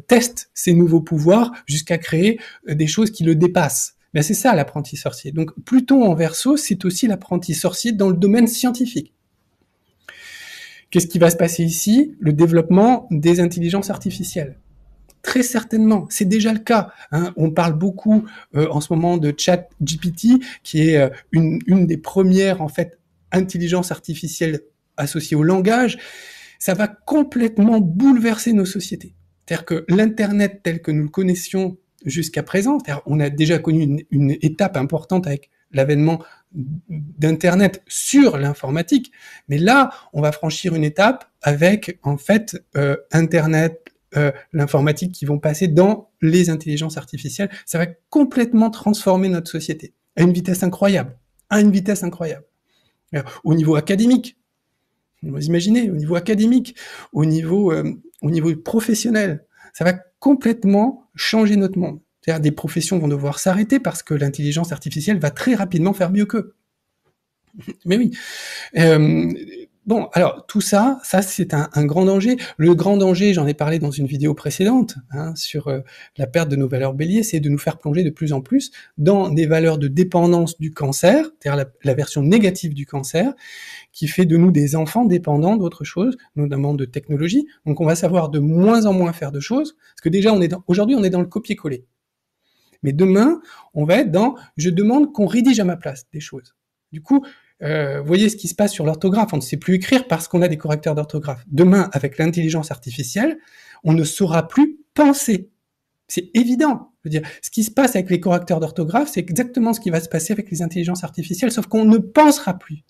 teste ses nouveaux pouvoirs jusqu'à créer des choses qui le dépassent. Ben, c'est ça l'apprenti sorcier. Donc Pluton en Verseau, c'est aussi l'apprenti sorcier dans le domaine scientifique. Qu'est-ce qui va se passer ici? Le développement des intelligences artificielles. Très certainement, c'est déjà le cas. Hein. On parle beaucoup en ce moment de ChatGPT, qui est une des premières en fait intelligences artificielles associées au langage. Ça va complètement bouleverser nos sociétés. C'est-à-dire que l'Internet tel que nous le connaissions jusqu'à présent, c'est-à-dire on a déjà connu une étape importante avec l'avènement d'Internet sur l'informatique, mais là, on va franchir une étape avec en fait Internet, l'informatique qui vont passer dans les intelligences artificielles. Ça va complètement transformer notre société à une vitesse incroyable, Au niveau académique, vous imaginez, au niveau académique, au niveau professionnel, ça va complètement changer notre monde. C'est-à-dire des professions vont devoir s'arrêter parce que l'intelligence artificielle va très rapidement faire mieux qu'eux. Mais oui. Bon, alors tout ça c'est un grand danger. Le grand danger, j'en ai parlé dans une vidéo précédente, hein, sur la perte de nos valeurs béliers, c'est de nous faire plonger de plus en plus dans des valeurs de dépendance du cancer, c'est-à-dire la version négative du cancer, qui fait de nous des enfants dépendants d'autres choses, notamment de technologie. Donc on va savoir de moins en moins faire de choses, parce que déjà aujourd'hui on est dans le copier-coller. Mais demain, on va être dans « je demande qu'on rédige à ma place des choses ». Du coup, voyez ce qui se passe sur l'orthographe. On ne sait plus écrire parce qu'on a des correcteurs d'orthographe. Demain, avec l'intelligence artificielle, on ne saura plus penser. C'est évident. Je veux dire, ce qui se passe avec les correcteurs d'orthographe, c'est exactement ce qui va se passer avec les intelligences artificielles, sauf qu'on ne pensera plus.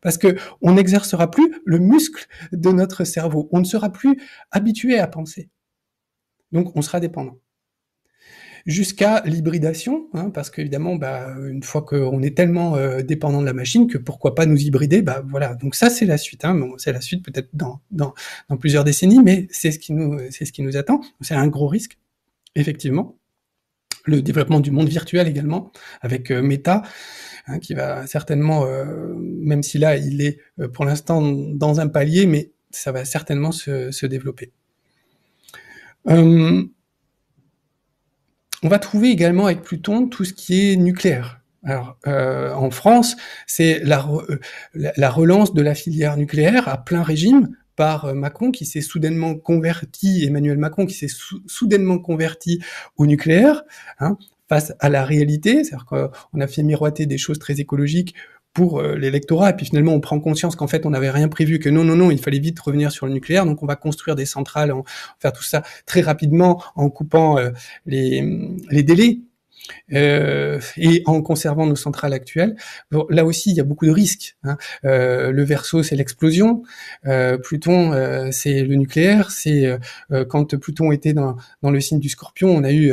Parce que on n'exercera plus le muscle de notre cerveau. On ne sera plus habitué à penser. Donc, on sera dépendant. Jusqu'à l'hybridation, hein, parce qu'évidemment, une fois qu'on est tellement dépendant de la machine, que pourquoi pas nous hybrider, voilà. Donc ça, c'est la suite. Hein, bon, c'est la suite peut-être dans plusieurs décennies, mais c'est ce qui nous attend. C'est un gros risque, effectivement. Le développement du monde virtuel également, avec Meta, hein, qui va certainement, même si là, il est pour l'instant dans un palier, mais ça va certainement se développer. On va trouver également avec Pluton tout ce qui est nucléaire. Alors, en France, c'est la relance de la filière nucléaire à plein régime par Macron, qui s'est soudainement converti, Emmanuel Macron, qui s'est soudainement converti au nucléaire, hein, face à la réalité. C'est-à-dire qu'on a fait miroiter des choses très écologiques pour l'électorat, et puis finalement on prend conscience qu'en fait on n'avait rien prévu, que non, il fallait vite revenir sur le nucléaire, donc on va construire des centrales, faire tout ça très rapidement en coupant les délais. Et en conservant nos centrales actuelles. Bon, là aussi, il y a beaucoup de risques. Hein. Le Verseau, c'est l'explosion. Pluton, c'est le nucléaire. C'est quand Pluton était dans le signe du Scorpion, on a eu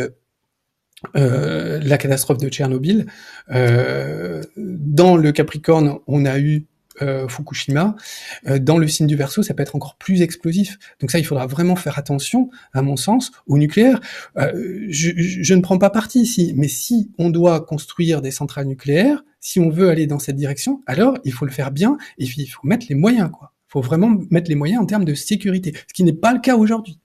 la catastrophe de Tchernobyl. Dans le Capricorne, on a eu Fukushima, dans le signe du Verseau, ça peut être encore plus explosif. Donc ça, il faudra vraiment faire attention, à mon sens, au nucléaire. Je ne prends pas parti ici, mais si on doit construire des centrales nucléaires, si on veut aller dans cette direction, alors il faut le faire bien, et puis il faut mettre les moyens, quoi. Il faut vraiment mettre les moyens en termes de sécurité, ce qui n'est pas le cas aujourd'hui.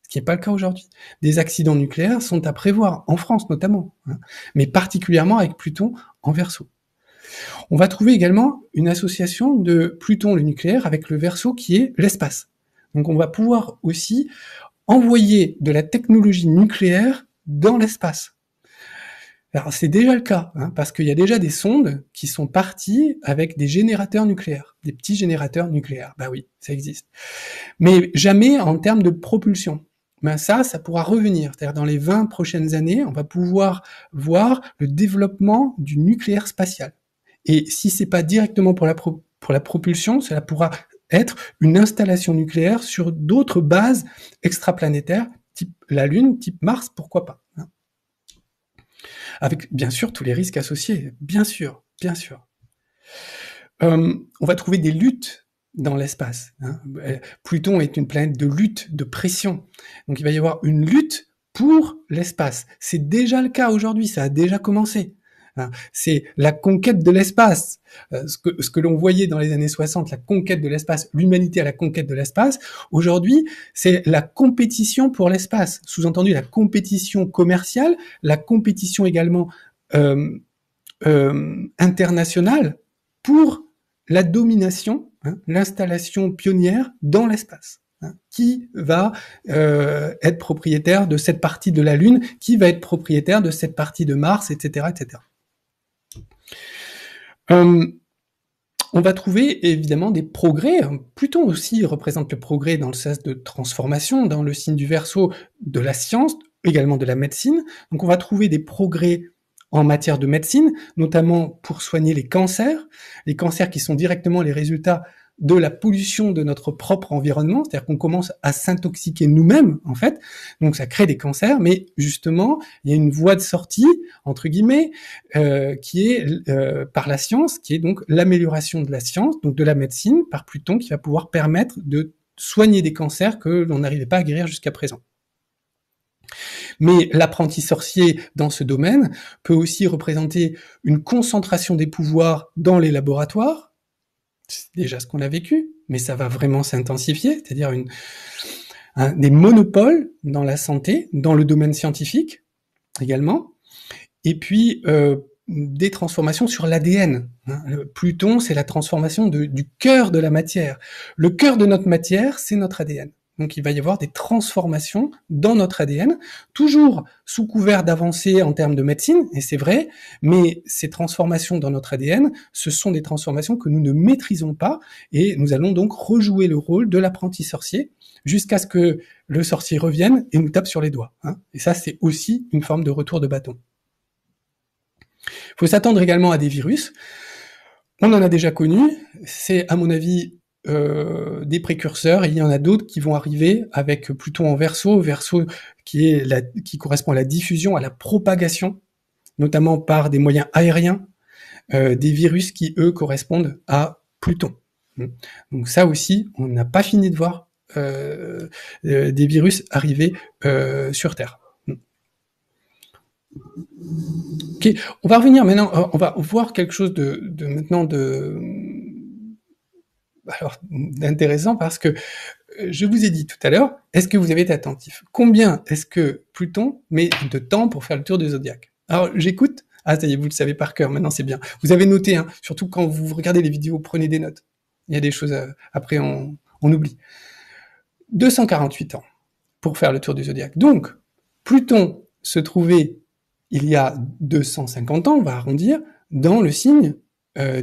Ce qui n'est pas le cas aujourd'hui. Des accidents nucléaires sont à prévoir, en France notamment, hein, mais particulièrement avec Pluton en Verseau. On va trouver également une association de Pluton, le nucléaire, avec le Verseau qui est l'espace. Donc on va pouvoir aussi envoyer de la technologie nucléaire dans l'espace. Alors c'est déjà le cas, hein, parce qu'il y a déjà des sondes qui sont parties avec des générateurs nucléaires, des petits générateurs nucléaires. Bah oui, ça existe. Mais jamais en termes de propulsion. Ben ça pourra revenir. C'est-à-dire dans les 20 prochaines années, on va pouvoir voir le développement du nucléaire spatial. Et si c'est pas directement pour la propulsion, cela pourra être une installation nucléaire sur d'autres bases extraplanétaires, type la Lune, type Mars, pourquoi pas. Hein. Avec bien sûr tous les risques associés, bien sûr, bien sûr. On va trouver des luttes dans l'espace. Hein. Pluton est une planète de lutte, de pression. Donc il va y avoir une lutte pour l'espace. C'est déjà le cas aujourd'hui, ça a déjà commencé. Hein. C'est la conquête de l'espace. Ce que l'on voyait dans les années 60, la conquête de l'espace, l'humanité à la conquête de l'espace, aujourd'hui, c'est la compétition pour l'espace. Sous-entendu, la compétition commerciale, la compétition également internationale pour la domination, hein, l'installation pionnière dans l'espace. Hein, qui va être propriétaire de cette partie de la Lune, qui va être propriétaire de cette partie de Mars, etc., etc. On va trouver évidemment des progrès. Pluton aussi représente le progrès dans le sens de transformation, dans le signe du Verseau de la science, également de la médecine. Donc on va trouver des progrès en matière de médecine, notamment pour soigner les cancers qui sont directement les résultats de la pollution de notre propre environnement, c'est-à-dire qu'on commence à s'intoxiquer nous-mêmes, en fait, donc ça crée des cancers, mais justement, il y a une voie de sortie, entre guillemets, qui est par la science, qui est donc l'amélioration de la science, donc de la médecine, par Pluton, qui va pouvoir permettre de soigner des cancers que l'on n'arrivait pas à guérir jusqu'à présent. Mais l'apprenti sorcier dans ce domaine peut aussi représenter une concentration des pouvoirs dans les laboratoires. C'est déjà ce qu'on a vécu, mais ça va vraiment s'intensifier, c'est-à-dire des monopoles dans la santé, dans le domaine scientifique également, et puis des transformations sur l'ADN. Pluton, c'est la transformation du cœur de la matière. Le cœur de notre matière, c'est notre ADN. Donc il va y avoir des transformations dans notre ADN, toujours sous couvert d'avancées en termes de médecine, et c'est vrai, mais ces transformations dans notre ADN, ce sont des transformations que nous ne maîtrisons pas, et nous allons donc rejouer le rôle de l'apprenti sorcier, jusqu'à ce que le sorcier revienne et nous tape sur les doigts. Hein. Et ça, c'est aussi une forme de retour de bâton. Il faut s'attendre également à des virus. On en a déjà connu, c'est à mon avis des précurseurs, et il y en a d'autres qui vont arriver avec Pluton en Verseau qui correspond à la diffusion, à la propagation, notamment par des moyens aériens, des virus qui, eux, correspondent à Pluton. Donc ça aussi, on n'a pas fini de voir des virus arriver sur Terre. Ok, on va revenir maintenant, on va voir quelque chose d'intéressant, parce que je vous ai dit tout à l'heure, est-ce que vous avez été attentif? Combien est-ce que Pluton met de temps pour faire le tour du zodiaque? Alors j'écoute. Ah ça y est, vous le savez par cœur, maintenant c'est bien. Vous avez noté, hein, surtout quand vous regardez les vidéos, prenez des notes. Il y a des choses, après on oublie. 248 ans pour faire le tour du zodiaque. Donc, Pluton se trouvait il y a 250 ans, on va arrondir, dans le signe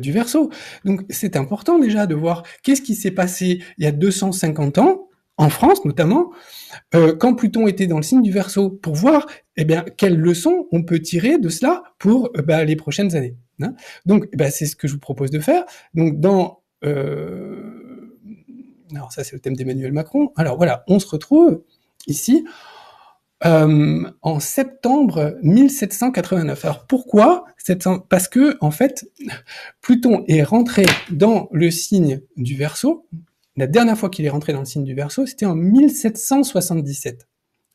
du Verseau. Donc c'est important déjà de voir qu'est-ce qui s'est passé il y a 250 ans, en France notamment, quand Pluton était dans le signe du Verseau, pour voir quelles leçons on peut tirer de cela pour les prochaines années. Hein. Donc c'est ce que je vous propose de faire. Donc alors ça c'est le thème d'Emmanuel Macron. Alors voilà, on se retrouve ici en septembre 1789. Alors pourquoi? Parce que en fait, Pluton est rentré dans le signe du Verseau. La dernière fois qu'il est rentré dans le signe du Verseau, c'était en 1777.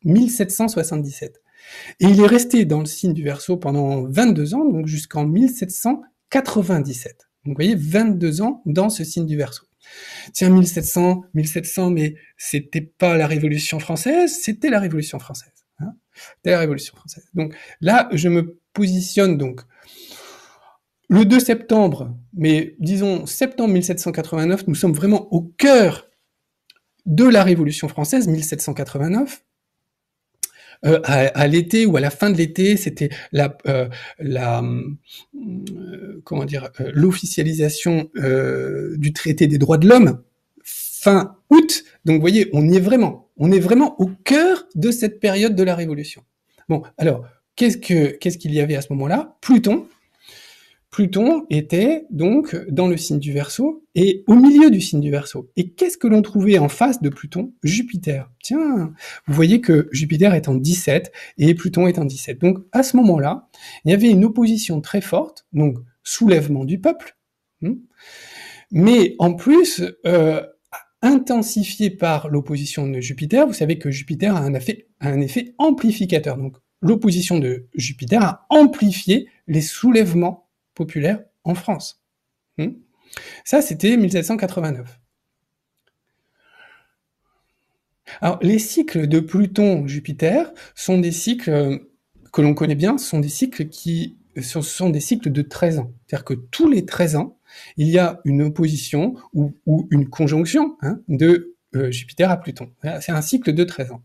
1777. Et il est resté dans le signe du Verseau pendant 22 ans, donc jusqu'en 1797. Donc vous voyez, 22 ans dans ce signe du Verseau. Tiens, 1700, mais c'était pas la Révolution française, c'était la Révolution française. Hein, c'était la Révolution française. Donc là, je me positionne donc le 2 septembre, mais disons septembre 1789, nous sommes vraiment au cœur de la Révolution française, 1789. À l'été ou à la fin de l'été, c'était l'officialisation du traité des droits de l'homme fin août. Donc, vous voyez, on est vraiment au cœur de cette période de la Révolution. Bon, alors, qu'est-ce qu'il y avait à ce moment-là? Pluton était donc dans le signe du Verseau et au milieu du signe du Verseau. Et qu'est-ce que l'on trouvait en face de Pluton? Jupiter. Tiens, vous voyez que Jupiter est en 17 et Pluton est en 17. Donc à ce moment-là, il y avait une opposition très forte, donc soulèvement du peuple, mais en plus intensifié par l'opposition de Jupiter. Vous savez que Jupiter a un effet amplificateur. Donc l'opposition de Jupiter a amplifié les soulèvements populaire en France. Ça, c'était 1789. Alors, les cycles de Pluton-Jupiter sont des cycles que l'on connaît bien, sont des cycles de 13 ans. C'est-à-dire que tous les 13 ans, il y a une opposition ou une conjonction de Jupiter à Pluton. C'est un cycle de 13 ans.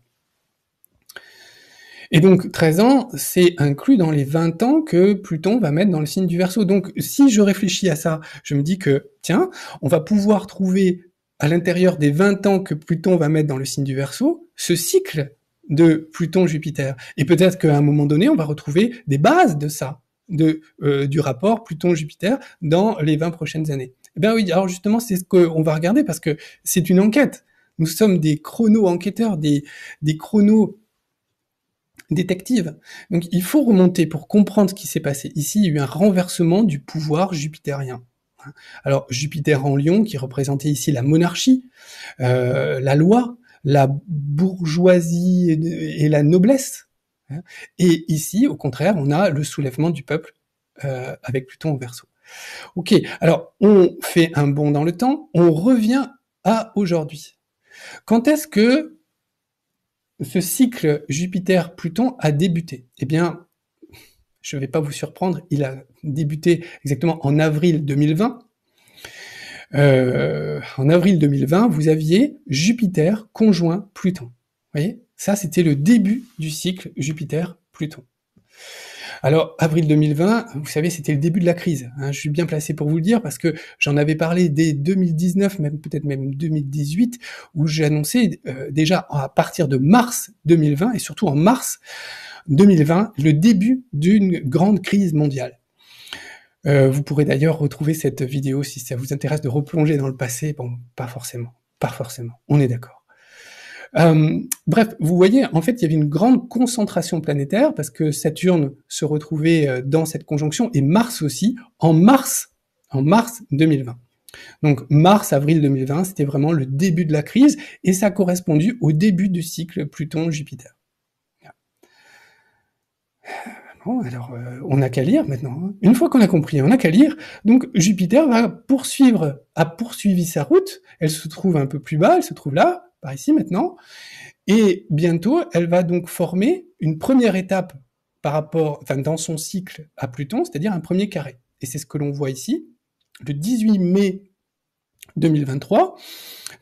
Et donc 13 ans, c'est inclus dans les 20 ans que Pluton va mettre dans le signe du Verseau. Donc si je réfléchis à ça, je me dis que, tiens, on va pouvoir trouver à l'intérieur des 20 ans que Pluton va mettre dans le signe du Verseau, ce cycle de Pluton-Jupiter. Et peut-être qu'à un moment donné, on va retrouver des bases de ça, du rapport Pluton-Jupiter dans les 20 prochaines années. Eh bien oui, alors justement, c'est ce qu'on va regarder parce que c'est une enquête. Nous sommes des chrono-enquêteurs, des chrono détective. Donc il faut remonter pour comprendre ce qui s'est passé. Ici, il y a eu un renversement du pouvoir jupitérien. Alors Jupiter en Lion, qui représentait ici la monarchie, la loi, la bourgeoisie et la noblesse. Et ici, au contraire, on a le soulèvement du peuple avec Pluton au Verseau. Ok, alors on fait un bond dans le temps, on revient à aujourd'hui. Quand est-ce que ce cycle Jupiter-Pluton a débuté? Eh bien, je ne vais pas vous surprendre, il a débuté exactement en avril 2020. En avril 2020, vous aviez Jupiter conjoint Pluton. Vous voyez? Ça, c'était le début du cycle Jupiter-Pluton. Alors, avril 2020, vous savez, c'était le début de la crise. Je suis bien placé pour vous le dire parce que j'en avais parlé dès 2019, peut-être même 2018, où j'annonçais déjà à partir de mars 2020 et surtout en mars 2020, le début d'une grande crise mondiale. Vous pourrez d'ailleurs retrouver cette vidéo si ça vous intéresse de replonger dans le passé. Bon, pas forcément, on est d'accord. Bref, vous voyez, en fait, il y avait une grande concentration planétaire parce que Saturne se retrouvait dans cette conjonction et Mars aussi en mars 2020. Donc mars-avril 2020, c'était vraiment le début de la crise et ça a correspondu au début du cycle Pluton-Jupiter. Bon, alors on n'a qu'à lire maintenant. Une fois qu'on a compris, on n'a qu'à lire. Donc Jupiter a poursuivi sa route. Elle se trouve un peu plus bas, elle se trouve là, par ici maintenant. Et bientôt, elle va donc former une première étape dans son cycle à Pluton, c'est-à-dire un premier carré. Et c'est ce que l'on voit ici, le 18 mai 2023.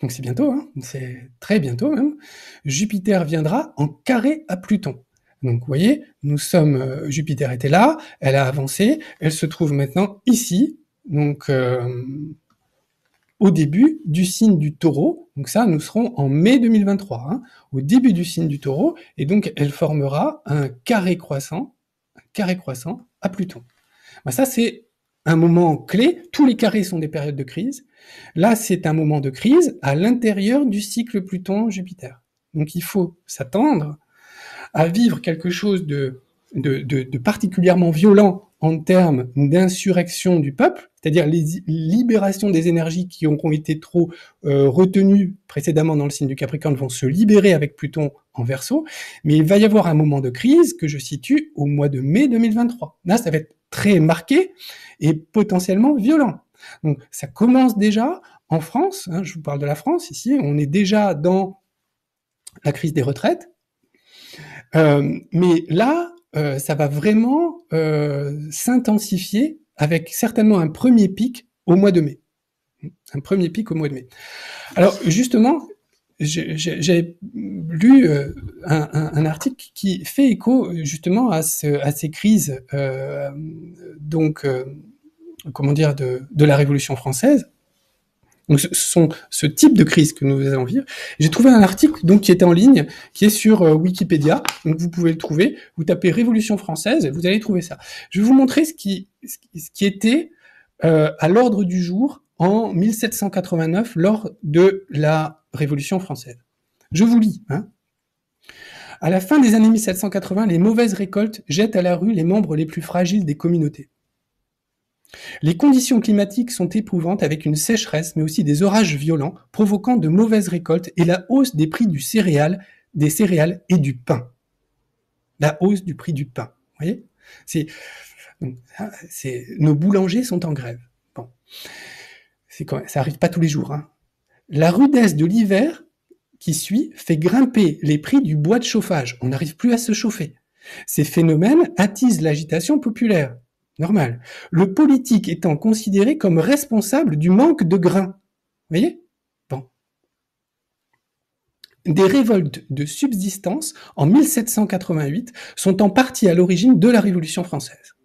Donc c'est bientôt, c'est très bientôt même. Jupiter viendra en carré à Pluton. Donc vous voyez, Jupiter était là, elle a avancé, elle se trouve maintenant ici, donc au début du signe du Taureau. Donc ça, nous serons en mai 2023, au début du signe du Taureau, et donc elle formera un carré croissant à Pluton. Ça c'est un moment clé. Tous les carrés sont des périodes de crise. Là, c'est un moment de crise à l'intérieur du cycle Pluton-Jupiter. Donc il faut s'attendre à vivre quelque chose de particulièrement violent en termes d'insurrection du peuple, c'est-à-dire les libérations des énergies qui ont été trop retenues précédemment dans le signe du Capricorne vont se libérer avec Pluton en Verseau, mais il va y avoir un moment de crise que je situe au mois de mai 2023. Là, ça va être très marqué et potentiellement violent. Donc ça commence déjà en France, hein, je vous parle de la France ici, on est déjà dans la crise des retraites, mais là, ça va vraiment s'intensifier avec certainement un premier pic au mois de mai. Un premier pic au mois de mai. Alors justement, j'ai lu un article qui fait écho justement à ces crises, donc comment dire, de la Révolution française. Donc ce sont ce type de crise que nous allons vivre. J'ai trouvé un article donc qui était en ligne, qui est sur Wikipédia, donc vous pouvez le trouver. Vous tapez Révolution française et vous allez trouver ça. Je vais vous montrer ce qui était à l'ordre du jour en 1789 lors de la Révolution française. Je vous lis. Hein. À la fin des années 1780, les mauvaises récoltes jettent à la rue les membres les plus fragiles des communautés. Les conditions climatiques sont éprouvantes avec une sécheresse, mais aussi des orages violents, provoquant de mauvaises récoltes et la hausse des prix des céréales et du pain. La hausse du prix du pain. Vous voyez ? Nos boulangers sont en grève. Bon. Ça arrive pas tous les jours. Hein. La rudesse de l'hiver qui suit fait grimper les prix du bois de chauffage. On n'arrive plus à se chauffer. Ces phénomènes attisent l'agitation populaire. Normal. Le politique étant considéré comme responsable du manque de grains. Vous voyez ? Bon. Des révoltes de subsistance en 1788 sont en partie à l'origine de la Révolution française.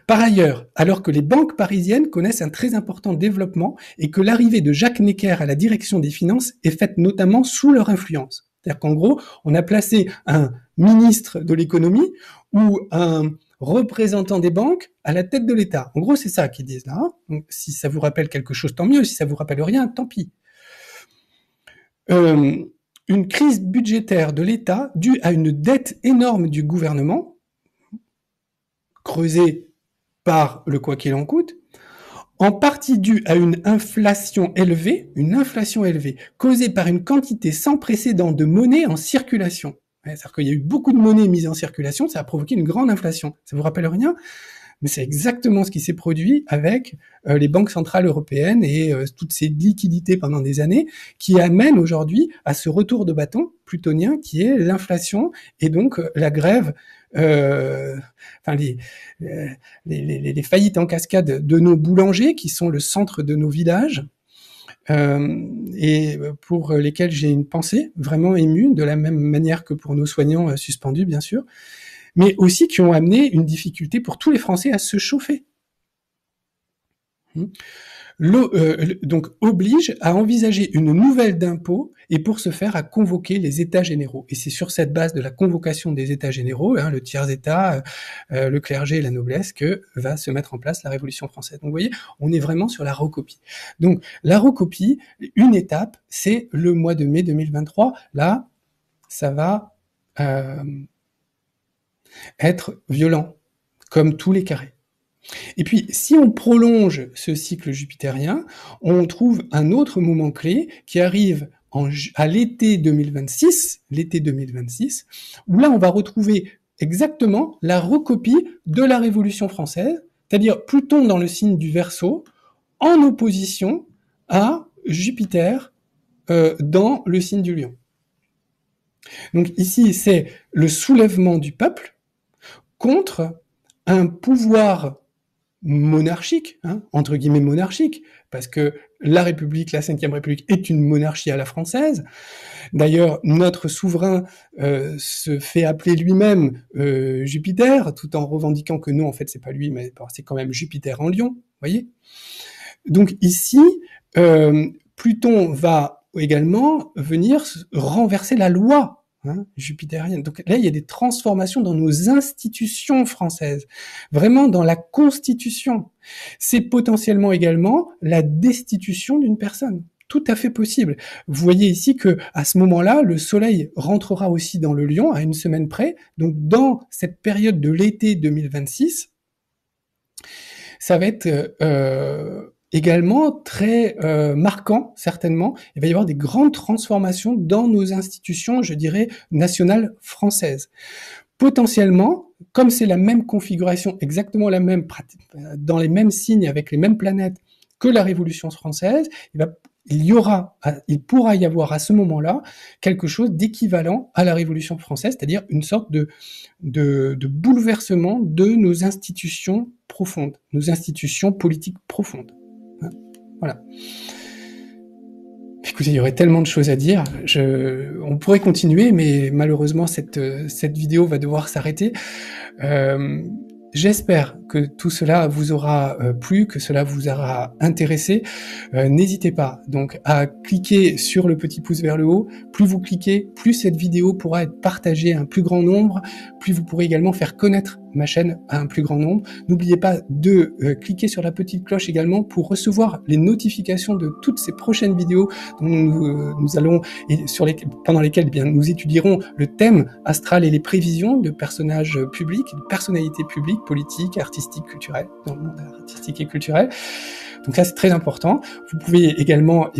Par ailleurs, alors que les banques parisiennes connaissent un très important développement et que l'arrivée de Jacques Necker à la direction des finances est faite notamment sous leur influence. C'est-à-dire qu'en gros, on a placé un ministre de l'économie ou un représentant des banques à la tête de l'État. En gros, c'est ça qu'ils disent là. Hein. Donc, si ça vous rappelle quelque chose, tant mieux. Si ça vous rappelle rien, tant pis. Une crise budgétaire de l'État due à une dette énorme du gouvernement, creusée par le quoi qu'il en coûte, en partie due à une inflation élevée, causée par une quantité sans précédent de monnaie en circulation. C'est-à-dire qu'il y a eu beaucoup de monnaie mise en circulation, ça a provoqué une grande inflation. Ça vous rappelle rien ? Mais c'est exactement ce qui s'est produit avec les banques centrales européennes et toutes ces liquidités pendant des années qui amènent aujourd'hui à ce retour de bâton plutonien qui est l'inflation et donc la grève, les faillites en cascade de nos boulangers qui sont le centre de nos villages. Et pour lesquels j'ai une pensée vraiment émue, de la même manière que pour nos soignants suspendus, bien sûr, mais aussi qui ont amené une difficulté pour tous les Français à se chauffer. Donc oblige à envisager une nouvelle d'impôt et pour ce faire à convoquer les États généraux. Et c'est sur cette base de la convocation des États généraux, le tiers-État, le clergé et la noblesse, que va se mettre en place la Révolution française. Donc vous voyez, on est vraiment sur la recopie. Donc la recopie, une étape, c'est le mois de mai 2023. Là, ça va être violent, comme tous les carrés. Et puis, si on prolonge ce cycle jupitérien, on trouve un autre moment clé qui arrive à l'été 2026, où là, on va retrouver exactement la recopie de la Révolution française, c'est-à-dire Pluton dans le signe du Verseau, en opposition à Jupiter dans le signe du Lion. Donc ici, c'est le soulèvement du peuple contre un pouvoir monarchique, entre guillemets monarchique, parce que la République, la Cinquième République, est une monarchie à la française. D'ailleurs, notre souverain se fait appeler lui-même Jupiter, tout en revendiquant que non, en fait, c'est pas lui, mais c'est quand même Jupiter en Lion, voyez. Donc ici, Pluton va également venir renverser la loi jupitérienne. Donc là, il y a des transformations dans nos institutions françaises, vraiment dans la Constitution. C'est potentiellement également la destitution d'une personne. tout à fait possible. Vous voyez ici que à ce moment-là, le soleil rentrera aussi dans le Lion à une semaine près. Donc dans cette période de l'été 2026, ça va être également très marquant, certainement. Il va y avoir des grandes transformations dans nos institutions, je dirais, nationales françaises. Potentiellement, comme c'est la même configuration, exactement la même, dans les mêmes signes, avec les mêmes planètes que la Révolution française, il pourra y avoir à ce moment-là quelque chose d'équivalent à la Révolution française, c'est-à-dire une sorte de bouleversement de nos institutions profondes, nos institutions politiques profondes. Voilà. Écoutez, il y aurait tellement de choses à dire. On pourrait continuer, mais malheureusement, cette vidéo va devoir s'arrêter. J'espère que tout cela vous aura plu, que cela vous aura intéressé. N'hésitez pas donc à cliquer sur le petit pouce vers le haut. Plus vous cliquez, plus cette vidéo pourra être partagée à un plus grand nombre, plus vous pourrez également faire connaître ma chaîne à un plus grand nombre. N'oubliez pas de cliquer sur la petite cloche également pour recevoir les notifications de toutes ces prochaines vidéos dont nous allons, et pendant lesquelles nous étudierons le thème astral et les prévisions de personnages publics, de personnalités publiques, politiques, artistiques, culturelles, dans le monde artistique et culturel. Donc ça, c'est très important. Vous pouvez également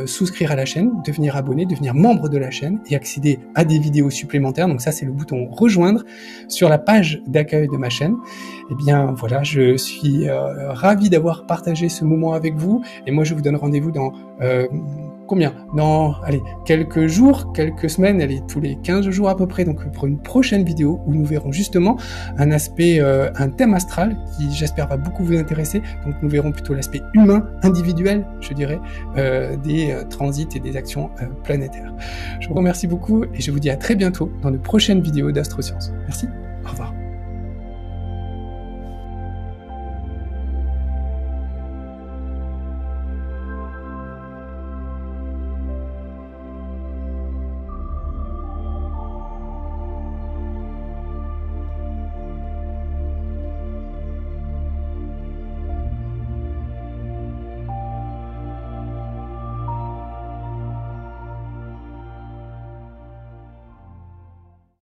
souscrire à la chaîne, devenir abonné, devenir membre de la chaîne et accéder à des vidéos supplémentaires. Donc ça, c'est le bouton rejoindre sur la page d'accueil de ma chaîne. Voilà, je suis ravi d'avoir partagé ce moment avec vous et moi, je vous donne rendez-vous dans quelques jours, quelques semaines, tous les 15 jours à peu près, donc pour une prochaine vidéo où nous verrons justement un thème astral qui, j'espère, va beaucoup vous intéresser. Donc nous verrons plutôt l'aspect humain, individuel, je dirais, des transits et des actions planétaires. Je vous remercie beaucoup et je vous dis à très bientôt dans de prochaines vidéos d'Astrosciences. Merci, au revoir.